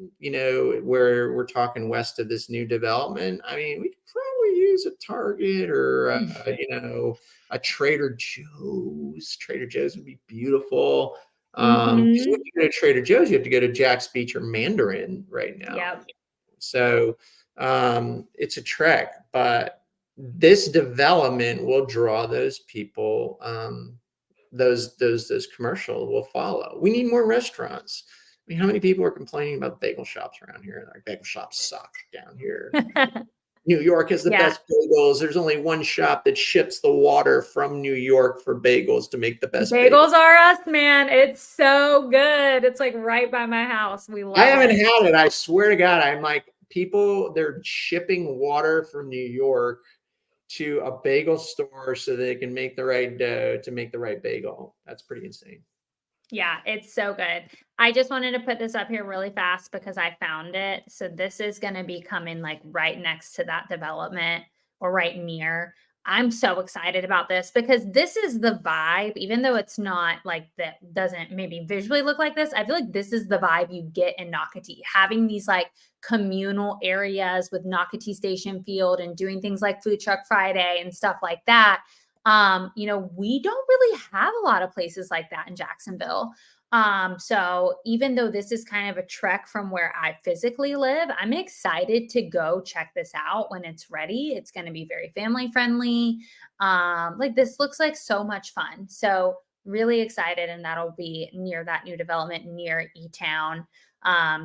where we're talking west of this new development, I mean, we could probably use a Target or, a Trader Joe's. Trader Joe's would be beautiful. Because when Mhm. you go to Trader Joe's, you have to go to Jack's Beach or Mandarin right now. Yep. So it's a trek, but this development will draw those people. Those commercials will follow. We need more restaurants. I mean, how many people are complaining about bagel shops around here? Like, bagel shops suck down here. New York has the Yeah. best bagels. There's only one shop that ships the water from New York for bagels to make the best bagels. Bagels are us, man. It's so good. It's like right by my house. We I love haven't it. had it. I swear to God, I'm like, people, they're shipping water from New York to a bagel store so they can make the right dough to make the right bagel. That's pretty insane. Yeah, it's so good. I just wanted to put this up here really fast because I found it. So this is going to be coming like right next to that development or right near. I'm so excited about this because this is the vibe, even though it's not like that doesn't maybe visually look like this. I feel like this is the vibe you get in Nocatee, having these like communal areas with Nocatee Station Field and doing things like Food Truck Friday and stuff like that. We don't really have a lot of places like that in Jacksonville. So even though this is kind of a trek from where I physically live, I'm excited to go check this out when it's ready. It's going to be very family friendly. Like this looks like so much fun. So really excited, and that'll be near that new development near E Town.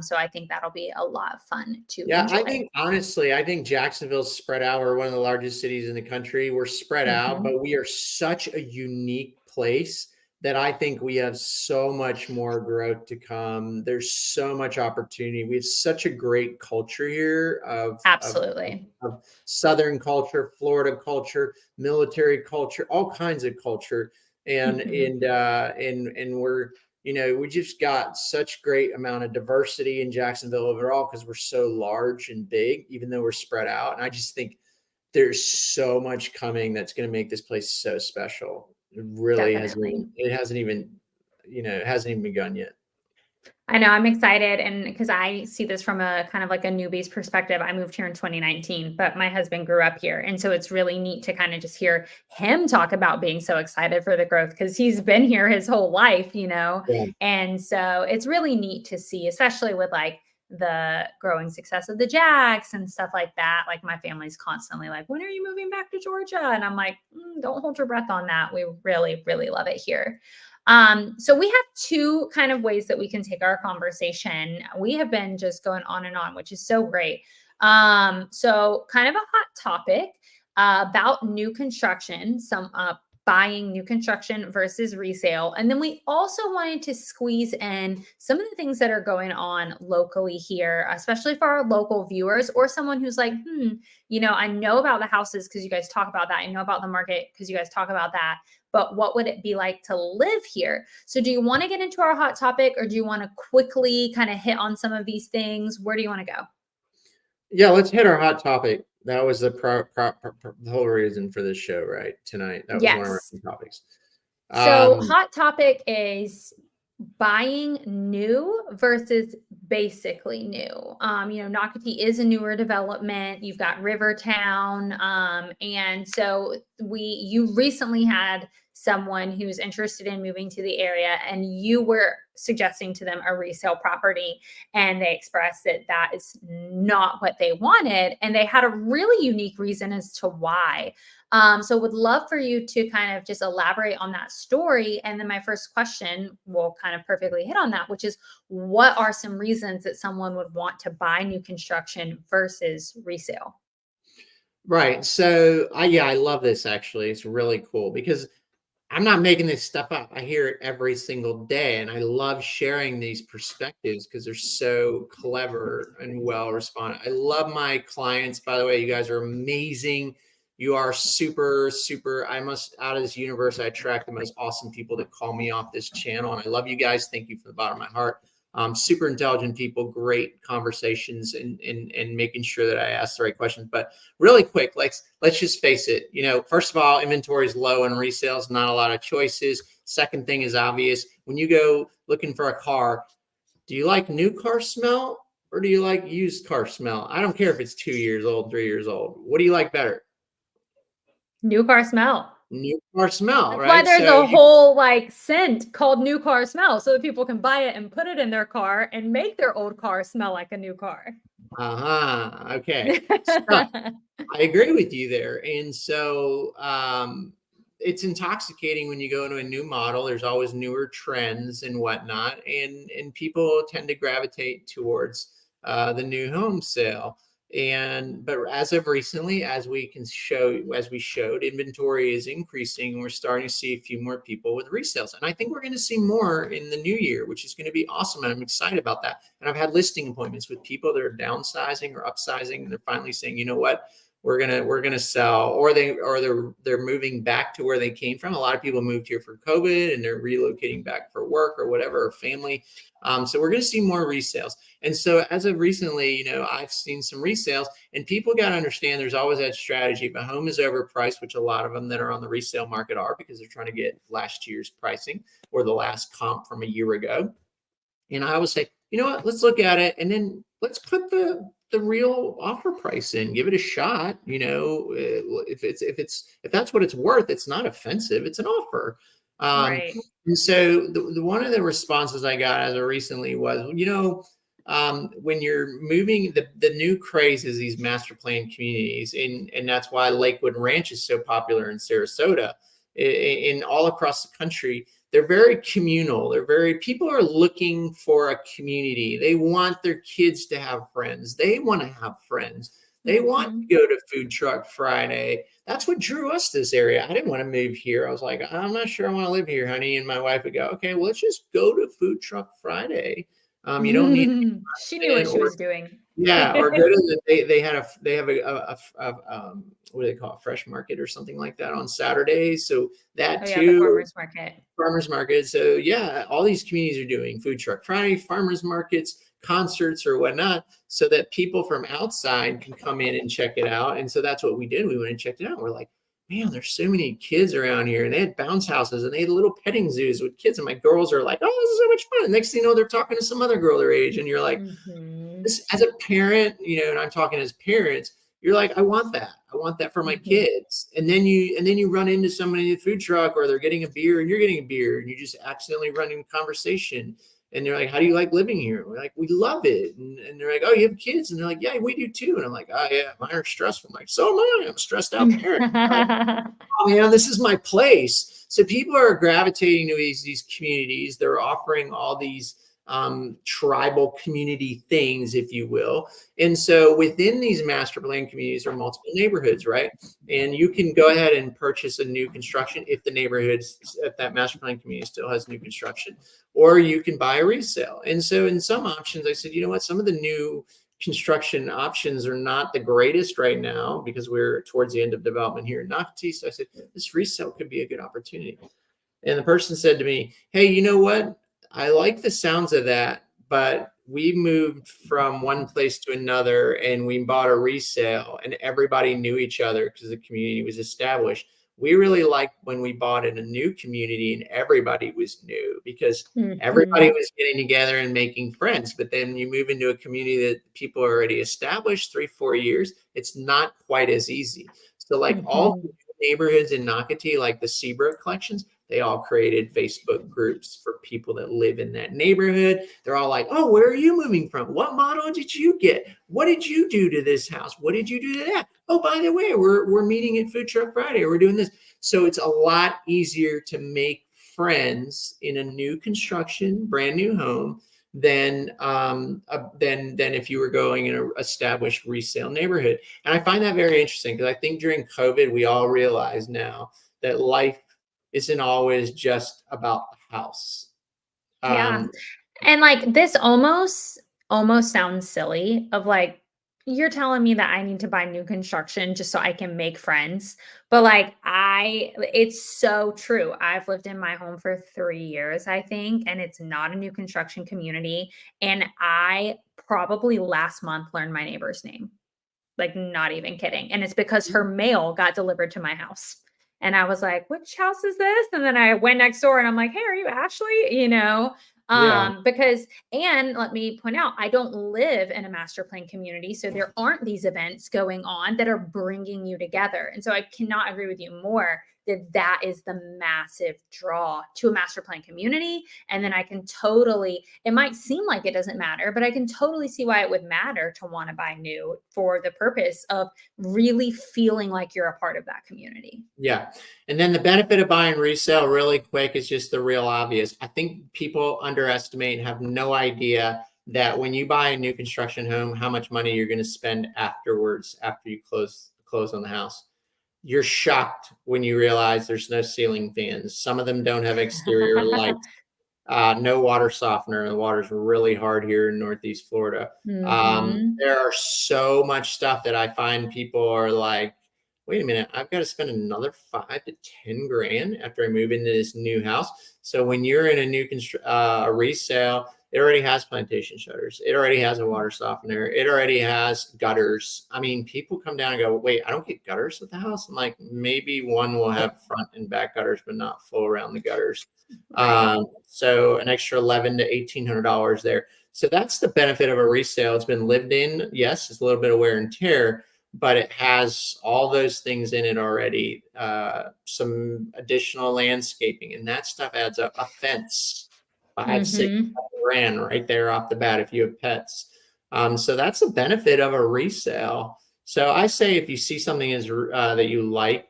So I think that'll be a lot of fun to Yeah, enjoy. I think Jacksonville's spread out. We're one of the largest cities in the country. We're spread out, Mhm. but we are such a unique place that I think we have so much more growth to come. There's so much opportunity. We have such a great culture here Absolutely. of Southern culture, Florida culture, military culture, all kinds of culture. And Mhm. we're, we just got such great amount of diversity in Jacksonville overall because we're so large and big, even though we're spread out. And I just think there's so much coming that's going to make this place so special. It really hasn't Definitely. even, it hasn't even, it hasn't even begun yet. I know, I'm excited, and because I see this from a kind of like a newbie's perspective. I moved here in 2019, but my husband grew up here, and so it's really neat to kind of just hear him talk about being so excited for the growth because he's been here his whole life. Yeah. And so it's really neat to see, especially with like the growing success of the Jacks and stuff like that. Like my family's constantly like, when are you moving back to Georgia? And I'm like, don't hold your breath on that. We really, really love it here. So we have two kind of ways that we can take our conversation. We have been just going on and on, which is so great. So kind of a hot topic about new construction, some buying new construction versus resale. And then we also wanted to squeeze in some of the things that are going on locally here, especially for our local viewers or someone who's like, I know about the houses because you guys talk about that. I know about the market because you guys talk about that. But what would it be like to live here? So do you want to get into our hot topic, or do you want to quickly kind of hit on some of these things? Where do you want to go? Yeah, let's hit our hot topic. That was the whole reason for this show, right? Tonight. That was one of our topics. So hot topic is buying new versus basically new. Nocatee is a newer development. You've got Rivertown. And so you recently had someone who's interested in moving to the area, and you were suggesting to them a resale property, and they expressed that that is not what they wanted. And they had a really unique reason as to why. So would love for you to kind of just elaborate on that story. And then my first question will kind of perfectly hit on that, which is, what are some reasons that someone would want to buy new construction versus resale? Right. So I love this actually. It's really cool because I'm not making this stuff up. I hear it every single day, and I love sharing these perspectives because they're so clever and well responded. I love my clients. By the way, you guys are amazing. You are super, super. Out of this universe, I attract the most awesome people that call me off this channel. And I love you guys. Thank you from the bottom of my heart. Super intelligent people, great conversations, and making sure that I ask the right questions. But really quick, let's just face it. First of all, inventory is low and resales, not a lot of choices. Second thing is obvious. When you go looking for a car, do you like new car smell or do you like used car smell? I don't care if it's 2 years old, 3 years old. What do you like better? New car smell. New car smell, That's right? why there's a whole scent called new car smell, so that people can buy it and put it in their car and make their old car smell like a new car. Okay. So, I agree with you there. And so it's intoxicating when you go into a new model. There's always newer trends and whatnot, and people tend to gravitate towards the new home sale. But as of recently, as we showed, inventory is increasing. We're starting to see a few more people with resales. And I think we're going to see more in the new year, which is going to be awesome. And I'm excited about that. And I've had listing appointments with people that are downsizing or upsizing, and they're finally saying, you know what? We're gonna sell, or they're moving back to where they came from. A lot of people moved here for COVID and they're relocating back for work or whatever, or family. So we're gonna see more resales. And so as of recently, I've seen some resales, and people got to understand there's always that strategy. If a home is overpriced, which a lot of them that are on the resale market are, because they're trying to get last year's pricing or the last comp from a year ago. And I always say, you know what, let's look at it, and then let's put the real offer price in, give it a shot. If that's what it's worth, it's not offensive, it's an offer. Right. And so the one of the responses I got as of recently was, when you're moving, the new craze is these master plan communities, and that's why Lakewood Ranch is so popular in Sarasota, in all across the country. They're very communal. People are looking for a community. They want their kids to have friends. They want to have friends. They want to go to Food Truck Friday. That's what drew us to this area. I didn't want to move here. I was like, I'm not sure I want to live here, honey. And my wife would go, okay, well, let's just go to Food Truck Friday. You don't need. She knew what she was doing. Yeah, or go to they have a what do they call it, fresh market or something like that on Saturdays. So that too, the farmers market. So yeah, all these communities are doing Food Truck Friday, farmers markets, concerts or whatnot, so that people from outside can come in and check it out. And so that's what we did. We went and checked it out. We're like, man, there's so many kids around here, and they had bounce houses and they had little petting zoos with kids. And my girls are like, oh, this is so much fun. And next thing you know, they're talking to some other girl their age. And you're like, this, as a parent, and I'm talking as parents, you're like, I want that for my kids. And then you run into somebody in the food truck, or they're getting a beer and you're getting a beer, and you just accidentally run into conversation. And they're like, how do you like living here? We're like, we love it. And they're like, oh, you have kids? And they're like, yeah, we do too. And I'm like, oh yeah, mine are stressful. I'm like, so am I. I'm a stressed out parent. Oh, this is my place. So people are gravitating to these communities. They're offering all these tribal community things, if you will. And so within these master plan communities are multiple neighborhoods, right? And you can go ahead and purchase a new construction if the neighborhoods, if that master plan community still has new construction, or you can buy a resale. And so in some options, I said, you know what, some of the new construction options are not the greatest right now because we're towards the end of development here in Nocatee. So I said, this resale could be a good opportunity. And the person said to me, hey, you know what? I like the sounds of that, but we moved from one place to another and we bought a resale and everybody knew each other because the community was established. We really liked when we bought in a new community and everybody was new because everybody Mhm. was getting together and making friends. But then you move into a community that people are already established 3-4 years, it's not quite as easy. So like all the Mhm. neighborhoods in Nocatee, like the Seabrook collections, they all created Facebook groups for people that live in that neighborhood. They're all like, oh, where are you moving from? What model did you get? What did you do to this house? What did you do to that? Oh, by the way, we're meeting at Food Truck Friday. We're doing this. So it's a lot easier to make friends in a new construction, brand new home than if you were going in an established resale neighborhood. And I find that very interesting because I think during COVID, we all realize now that life isn't always just about the house. Yeah. Um, And like this almost sounds silly of like you're telling me that I need to buy new construction just so I can make friends. But like it's so true. I've lived in my home for 3 years, I think, and it's not a new construction community. And I probably last month learned my neighbor's name. Like, not even kidding, and it's because her mail got delivered to my house, and I was like, "Which house is this?" And then I went next door and I'm like, "Hey, are you Ashley?" yeah, Because and let me point out, I don't live in a master plan community, so there aren't these events going on that are bringing you together, and so I cannot agree with you more that that is the massive draw to a master plan community, and then I can totally it might seem like it doesn't matter, but I can totally see why it would matter to want to buy new for the purpose of really feeling like you're a part of that community. yeah. And then the benefit of buying resale really quick is just the real obvious. I think people underestimate and have no idea that when you buy a new construction home, how much money you're going to spend afterwards after you close on the house. You're shocked when you realize there's no ceiling fans. Some of them don't have exterior lights. No water softener. The water's really hard here in Northeast Florida. Mhm. There are so much stuff that I find people are like, wait a minute, I've got to spend another 5 to 10 grand after I move into this new house. So when you're in a new a resale, it already has plantation shutters. It already has a water softener. It already has gutters. I mean, people come down and go, wait, I don't get gutters at the house. I'm like, maybe one will have front and back gutters, but not full around the gutters. Right. So an extra $1,100 to $1,800 there. So that's the benefit of a resale. It's been lived in. Yes, it's a little bit of wear and tear, but it has all those things in it already. Some additional landscaping, and that stuff adds up. A fence, 5, 6 Mhm. grand right there off the bat if you have pets. So that's a benefit of a resale. So I say if you see something that you like,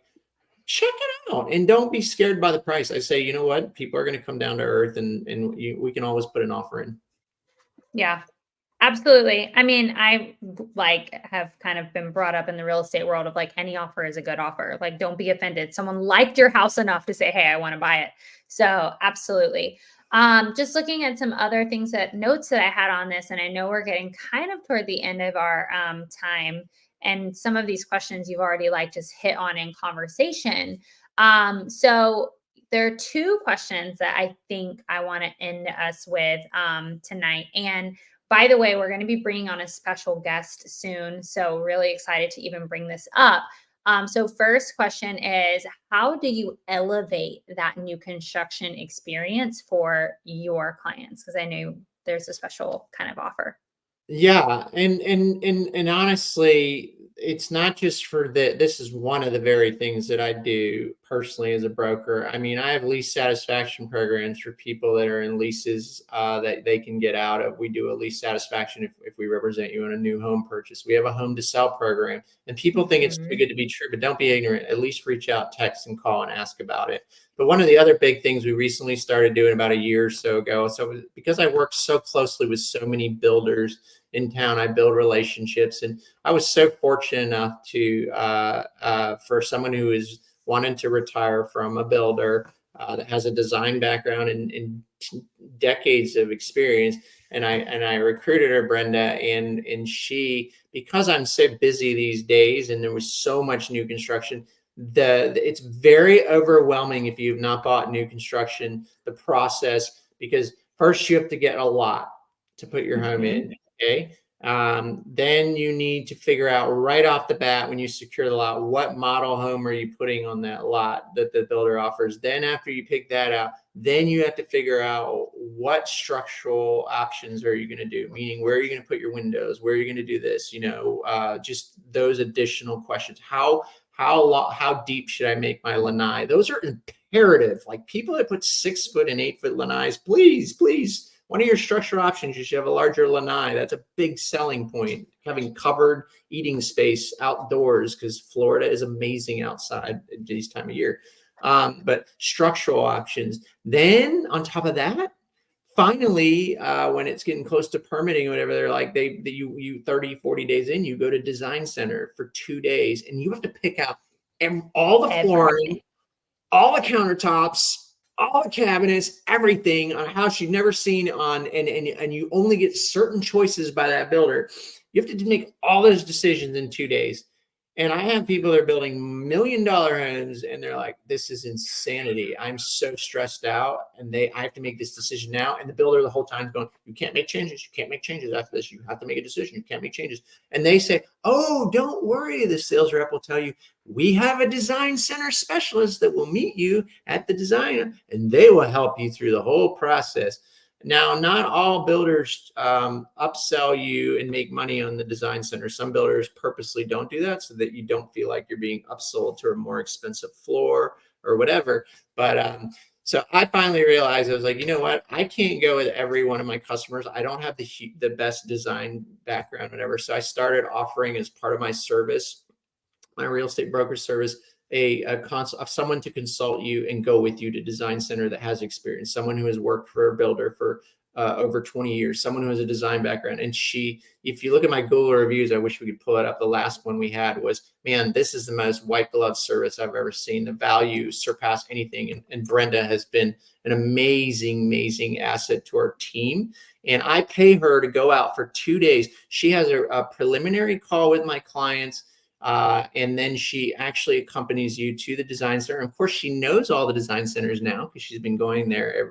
check it out and don't be scared by the price. I say, you know what? People are going to come down to earth and we can always put an offer in. Yeah. Absolutely. I mean, like have kind of been brought up in the real estate world of like any offer is a good offer. Like don't be offended. Someone liked your house enough to say, "Hey, I want to buy it." So, absolutely. Just looking at some other things that notes that I had on this and I know we're getting kind of toward the end of our time and some of these questions you've already like just hit on in conversation. So there are two questions that I think I want to end us with tonight. And by the way, we're going to be bringing on a special guest soon. So, really excited to even bring this up. So, first question is how do you elevate that new construction experience for your clients? Because I know there's a special kind of offer. Yeah, and honestly, it's not just for this is one of the very things that I do personally as a broker. I mean, I have lease satisfaction programs for people that are in leases that they can get out of. We do a lease satisfaction if we represent you in a new home purchase. We have a home to sell program, and people think it's too Mhm. good to be true, but don't be ignorant. At least reach out, text, and call and ask about it. But one of the other big things we recently started doing about a year or so ago, so because I work so closely with so many builders in town, I build relationships, and I was so fortunate enough to for someone who is wanting to retire from a builder that has a design background and decades of experience. And I recruited her, Brenda, and she, because I'm so busy these days and there was so much new construction, it's very overwhelming if you've not bought new construction, the process, because first you have to get a lot to put your home Mhm. in. Okay. Then you need to figure out right off the bat when you secure the lot, what model home are you putting on that lot that the builder offers. Then after you pick that out, then you have to figure out what structural options are you going to do, meaning where are you going to put your windows, where are you going to do this, just those additional questions. How deep should I make my lanai? Those are imperative. Like people that put 6 foot and 8 foot lanais, please. One of your structural options, you should have a larger lanai. That's a big selling point. Having covered eating space outdoors, because Florida is amazing outside at this time of year. But structural options. Then on top of that, finally, when it's getting close to permitting or whatever, they're like, you 30, 40 days in, you go to design center for 2 days and you have to pick out all the flooring, Everything. all the countertops, all the cabinets, everything on a house you've never seen on, and you only get certain choices by that builder. You have to make all those decisions in 2 days. And I have people that are building $1 million homes and they're like, this is insanity. I'm so stressed out and I have to make this decision now. And the builder the whole time is going, you can't make changes. You can't make changes after this. You have to make a decision. You can't make changes. And they say, oh, don't worry. The sales rep will tell you, we have a design center specialist that will meet you at the design and they will help you through the whole process. Now, not all builders upsell you and make money on the design center. Some builders purposely don't do that so that you don't feel like you're being upsold to a more expensive floor or whatever. But so I finally realized, I was like, you know what? I can't go with every one of my customers. I don't have the best design background, whatever. So I started offering as part of my service, my real estate broker service, someone to consult you and go with you to design center that has experience, someone who has worked for a builder for over 20 years, someone who has a design background. And if you look at my Google reviews, I wish we could pull it up. The last one we had was, man, this is the most white glove service I've ever seen. The value surpassed anything. And Brenda has been an amazing asset to our team. And I pay her to go out for 2 days. She has a preliminary call with my clients. And then she actually accompanies you to the design center. And of course, she knows all the design centers now because she's been going there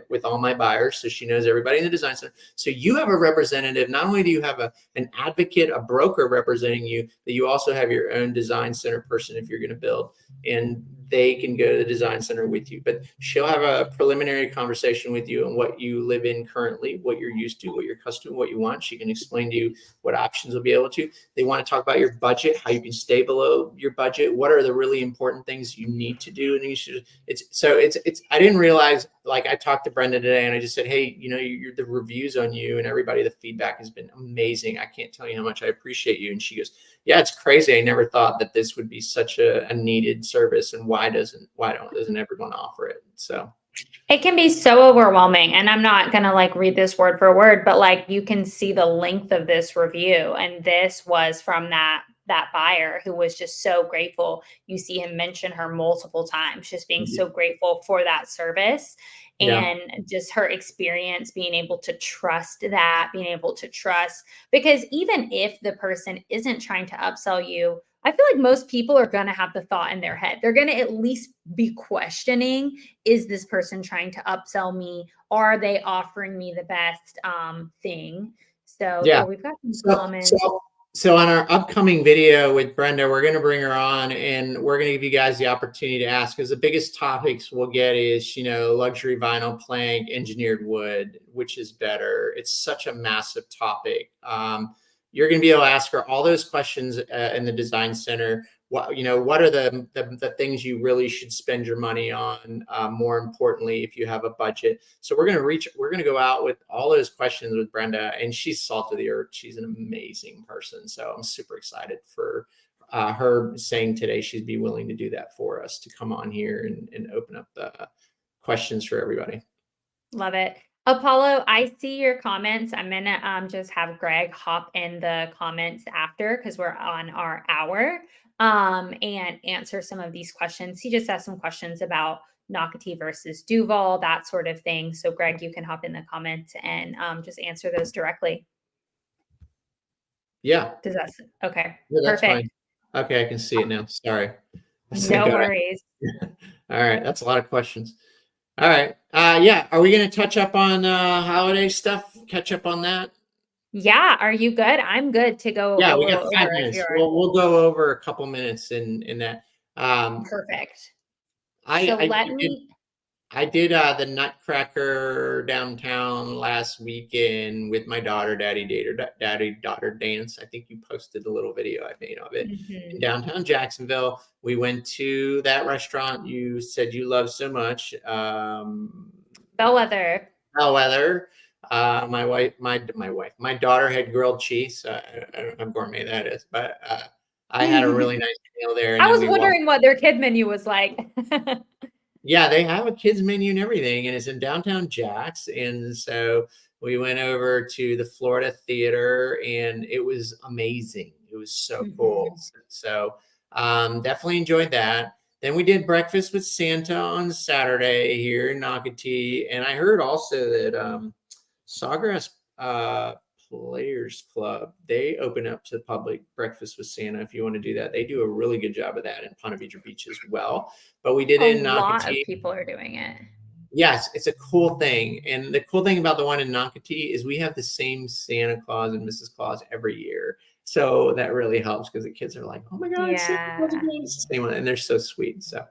with all my buyers. So she knows everybody in the design center. So you have a representative. Not only do you have an advocate, a broker representing you, that you also have your own design center person if you're going to build. And they can go to the design center with you. But she'll have a preliminary conversation with you on what you live in currently, what you're used to, what you're accustomed to, what you want. She can explain to you what options will be able to. They want to talk about your budget, how you can stay below your budget. What are the really important things you need to do? And I didn't realize, like I talked to Brenda today and I just said, hey, the reviews on you and everybody, the feedback has been amazing. I can't tell you how much I appreciate you. And she goes, yeah, it's crazy. I never thought that this would be such a needed service. And why doesn't everyone offer it? So It can be so overwhelming. And I'm not going to like read this word for word, but like you can see the length of this review. And this was from that buyer who was just so grateful. You see him mention her multiple times, just being so grateful for that service yeah. and just her experience, being able to trust that, being able to trust, because even if the person isn't trying to upsell you, I feel like most people are going to have the thought in their head. They're going to at least be questioning, is this person trying to upsell me? Are they offering me the best thing? So Yeah. yeah, we've got some So, comments. so, so on our upcoming video with Brenda, we're going to bring her on and we're going to give you guys the opportunity to ask, because the biggest topics we'll get is, luxury vinyl plank, engineered wood, which is better. It's such a massive topic. you're going to be able to ask her all those questions in the design center. What are the things you really should spend your money on? More importantly, if you have a budget. So we're going to go out with all those questions with Brenda, and she's salt of the earth. She's an amazing person. So I'm super excited for her saying today she'd be willing to do that for us, to come on here and open up the questions for everybody. Love it. Apollo, I see your comments. I'm gonna just have Greg hop in the comments after because we're on our hour and answer some of these questions. He just has some questions about Nocatee versus Duval, that sort of thing. So Greg, you can hop in the comments and just answer those directly. Yeah. Does that okay? Yeah, that's Perfect. fine. Okay, I can see it now. Sorry. No worries. All right, that's a lot of questions. All right. Yeah. Are we going to touch up on holiday stuff? Catch up on that? Yeah. Are you good? I'm good to go Yeah, a we got little 5 over if minutes. you're We'll go over a couple minutes in that. perfect. I So I let did me I did the Nutcracker downtown last weekend with my daughter, daddy daughter dance. I think you posted a little video I made of it in downtown Jacksonville. We went to that restaurant you said you love so much, Bellwether. Bellwether. My daughter had grilled cheese. I don't know how gourmet that is, but I had a really nice meal there, and I then was we walked. wondering what their kid menu was like. Yeah, they have a kids menu and everything, and it's in downtown Jax. And so we went over to the Florida Theater, and it was amazing. It was so cool. So definitely enjoyed that. Then we did breakfast with Santa on Saturday here in Nocatee, and I heard also that Sawgrass Players Club, they open up to the public breakfast with Santa. If you want to do that, they do a really good job of that in Ponte Vedra Beach as well. But we did A it in lot of Nocatee. people are doing it. Yes, it's a cool thing. And the cool thing about the one in Nocatee is we have the same Santa Claus and Mrs. Claus every year. So that really helps because the kids are like, oh my God, it's Santa Claus Yeah, again. It's the same one. And they're so sweet. So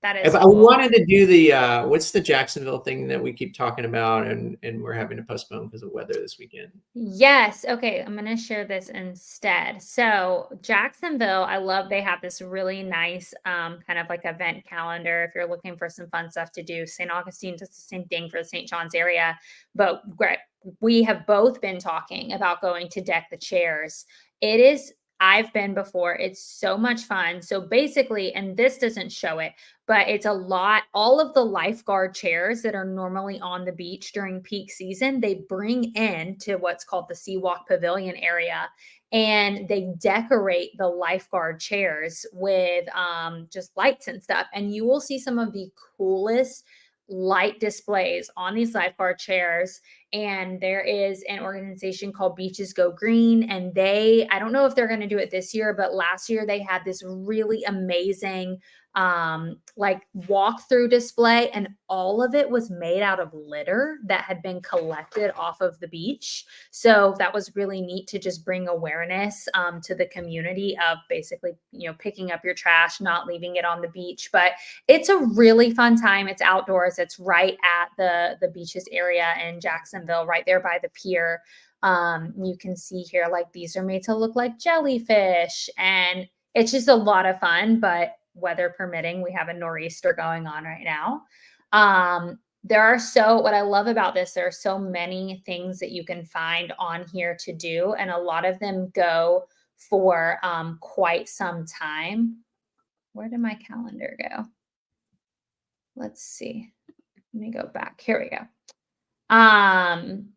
that if is I cool. wanted to do the what's the Jacksonville thing that we keep talking about and we're having to postpone because of weather this weekend? Yes. Okay. I'm going to share this instead. So, Jacksonville, I love they have this really nice kind of like event calendar if you're looking for some fun stuff to do. St. Augustine does the same thing for the St. John's area. But we have both been talking about going to Deck the Chairs. It is, I've been before. It's so much fun. So, basically, and this doesn't show it, but it's a lot. All of the lifeguard chairs that are normally on the beach during peak season, they bring in to what's called the Seawalk Pavilion area, and they decorate the lifeguard chairs with just lights and stuff. And you will see some of the coolest light displays on these lifeguard chairs. And there is an organization called Beaches Go Green, and I don't know if they're going to do it this year, but last year they had this really amazing like walk-through display, and all of it was made out of litter that had been collected off of the beach. So that was really neat to just bring awareness to the community of basically, picking up your trash, not leaving it on the beach. But it's a really fun time. It's outdoors. It's right at the beaches area in Jacksonville, right there by the pier. You can see here, like, these are made to look like jellyfish, and it's just a lot of fun. But weather permitting, we have a nor'easter going on right now. What I love about this, there are so many things that you can find on here to do, and a lot of them go for quite some time. Where did my calendar go? Let's see. Let me go back. Here we go.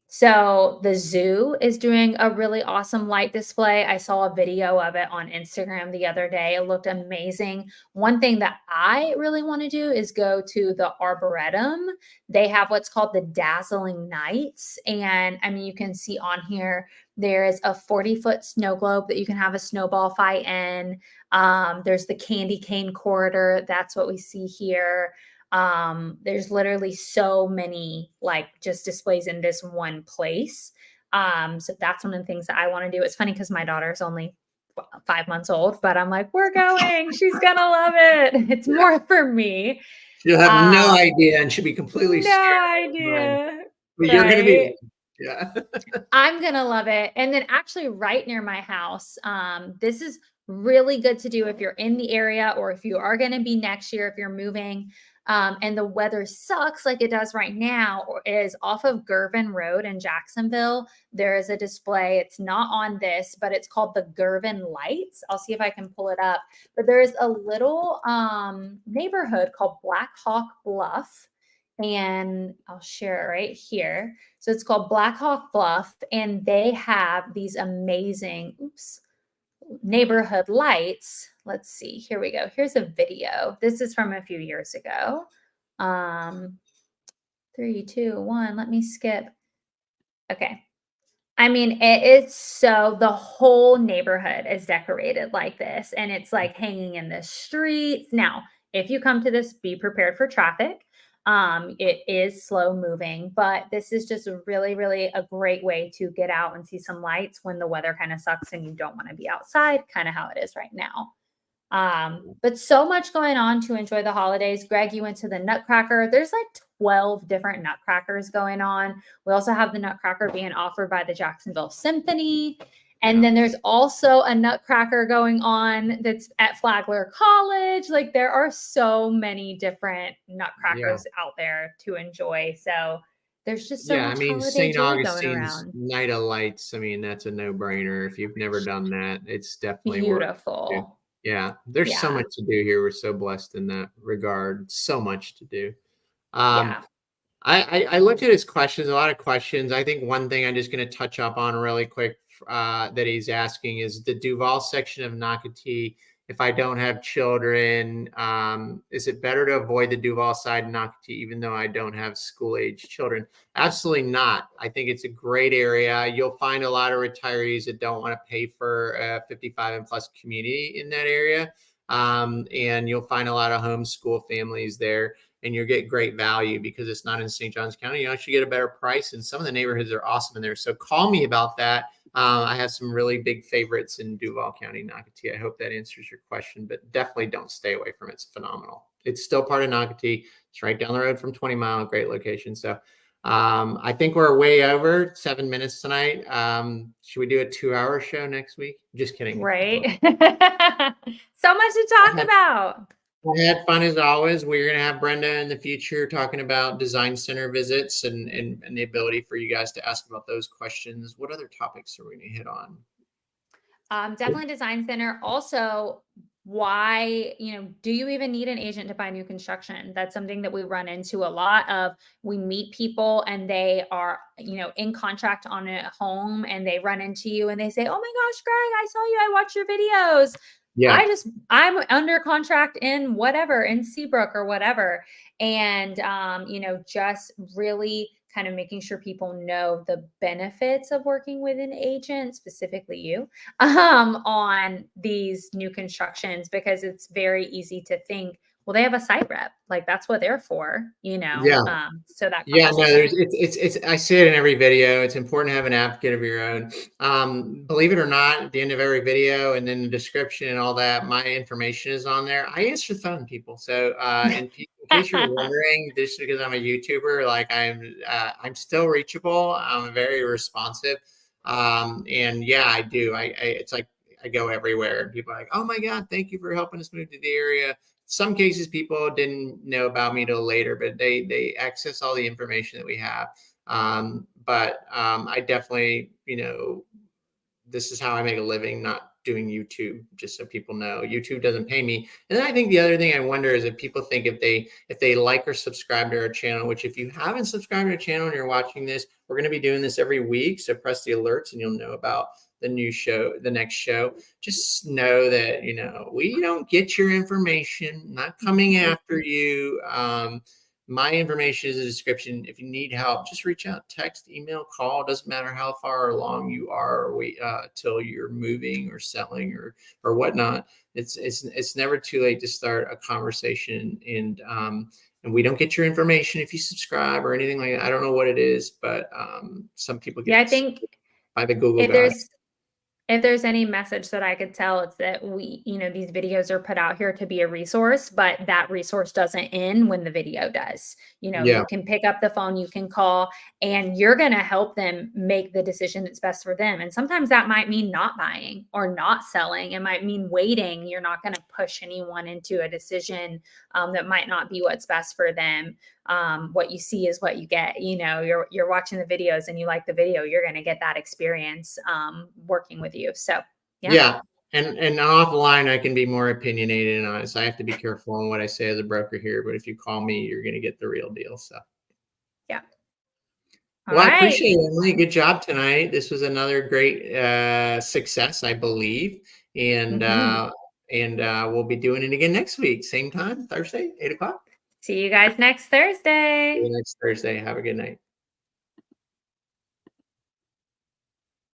So the zoo is doing a really awesome light display. I saw a video of it on Instagram the other day. It looked amazing. One thing that I really want to do is go to the Arboretum. They have what's called the Dazzling Nights. And I mean, you can see on here, there is a 40-foot snow globe that you can have a snowball fight in. There's the candy cane corridor. That's what we see here. There's literally so many like just displays in this one place. So that's one of the things that I want to do. It's funny because my daughter's only 5 months old, but I'm like, we're going. She's gonna love it. It's more for me. She'll have no idea and she'll be completely No scared. idea. But you're going to be Right. there. Yeah. I'm gonna love it. And then actually right near my house, this is really good to do if you're in the area or if you are gonna be next year, if you're moving, and the weather sucks like it does right now, or is off of Gervin Road in Jacksonville. There is a display. It's not on this, but it's called the Gervin Lights. I'll see if I can pull it up. But there's a little neighborhood called Black Hawk Bluff. And I'll share it right here. So it's called Black Hawk Bluff, and they have these amazing, neighborhood lights. Let's see. Here we go. Here's a video. This is from a few years ago. Um, 3, 2, 1. Let me skip. Okay. I mean, it is so the whole neighborhood is decorated like this, and it's like hanging in the streets. Now, if you come to this, be prepared for traffic. It is slow moving, but this is just really a great way to get out and see some lights when the weather kind of sucks and you don't want to be outside, kind of how it is right now. But so much going on to enjoy the holidays. Greg, you went to the Nutcracker. There's like 12 different Nutcrackers going on. We also have the Nutcracker being offered by the Jacksonville Symphony. And then there's also a Nutcracker going on that's at Flagler College. Like there are so many different Nutcrackers out there to enjoy. So there's just so Yeah, I much mean, holiday St. joy going Augustine's around. Night of Lights, I mean, that's a no-brainer. If you've never done that, it's definitely worth it. Beautiful. Yeah, there's so Yeah. much to do here. We're so blessed in that regard. So much to do. Um, Yeah. I looked at his questions, a lot of questions. I think one thing I'm just going to touch up on really quick that he's asking is the Duval section of Nocatee. If I don't have children, is it better to avoid the Duval side of Nocatee, even though I don't have school age children? Absolutely not. I think it's a great area. You'll find a lot of retirees that don't want to pay for a 55 and plus community in that area. And you'll find a lot of homeschool families there, and you'll get great value because it's not in St. Johns County. You actually get a better price, and some of the neighborhoods are awesome in there. So call me about that. I have some really big favorites in Duval County, Nocatee. I hope that answers your question, but definitely don't stay away from it. It's phenomenal. It's still part of Nocatee. It's right down the road from 20 Mile, great location. So I think we're way over 7 minutes tonight. Should we do a 2-hour show next week? Just kidding. Right. So much to talk about. I had fun as always. We're going to have Brenda in the future talking about design center visits and the ability for you guys to ask about those questions. What other topics are we going to hit on? Definitely design center. Also, why, do you even need an agent to buy new construction? That's something that we run into a lot of. We meet people and they are, in contract on a home and they run into you and they say, "Oh my gosh, Greg, I saw you. I watched your videos. Yeah. I'm under contract in whatever, in Seabrook or whatever." And, just really kind of making sure people know the benefits of working with an agent, specifically you, on these new constructions, because it's very easy to think, well, they have a site rep, like that's what they're for, Yeah. so that Yeah, no, conversation. it's I say it in every video. It's important to have an advocate of your own. Believe it or not, at the end of every video and then the description and all that, my information is on there. I answer the phone, people. So in case you're wondering, just because I'm a YouTuber, like I'm still reachable. I'm very responsive. And yeah, I do. It's like I go everywhere and people are like, "Oh my God, thank you for helping us move to the area." Some cases people didn't know about me till later, but they access all the information that we have. But I definitely, this is how I make a living, not doing YouTube, just so people know. YouTube doesn't pay me. And then I think the other thing I wonder is if people think if they like or subscribe to our channel, which if you haven't subscribed to our channel and you're watching this, we're going to be doing this every week. So press the alerts and you'll know about the new show, the next show. Just know that, we don't get your information, not coming after you. My information is a description. If you need help, just reach out, text, email, call. Doesn't matter how far along you are, or wait till you're moving or selling or whatnot. It's never too late to start a conversation. And we don't get your information if you subscribe or anything like that. I don't know what it is, but some people get Yeah, I think by the Google if guy. If there's any message that I could tell, it's that these videos are put out here to be a resource, but that resource doesn't end when the video does. Yeah. You can pick up the phone, you can call, and you're going to help them make the decision that's best for them. And sometimes that might mean not buying or not selling. It might mean waiting. You're not going to push anyone into a decision that might not be what's best for them. What you see is what you get. You're watching the videos and you like the video, you're going to get that experience working with you. So yeah. Yeah. And off the line, I can be more opinionated and honest. I have to be careful on what I say as a broker here, but if you call me, you're going to get the real deal. So Yeah. All well, I right. appreciate it, Emily. Good job tonight. This was another great success, I believe. And Mhm. we'll be doing it again next week, same time, Thursday, 8 o'clock. See you guys next See Thursday. you next Thursday. Have a good night.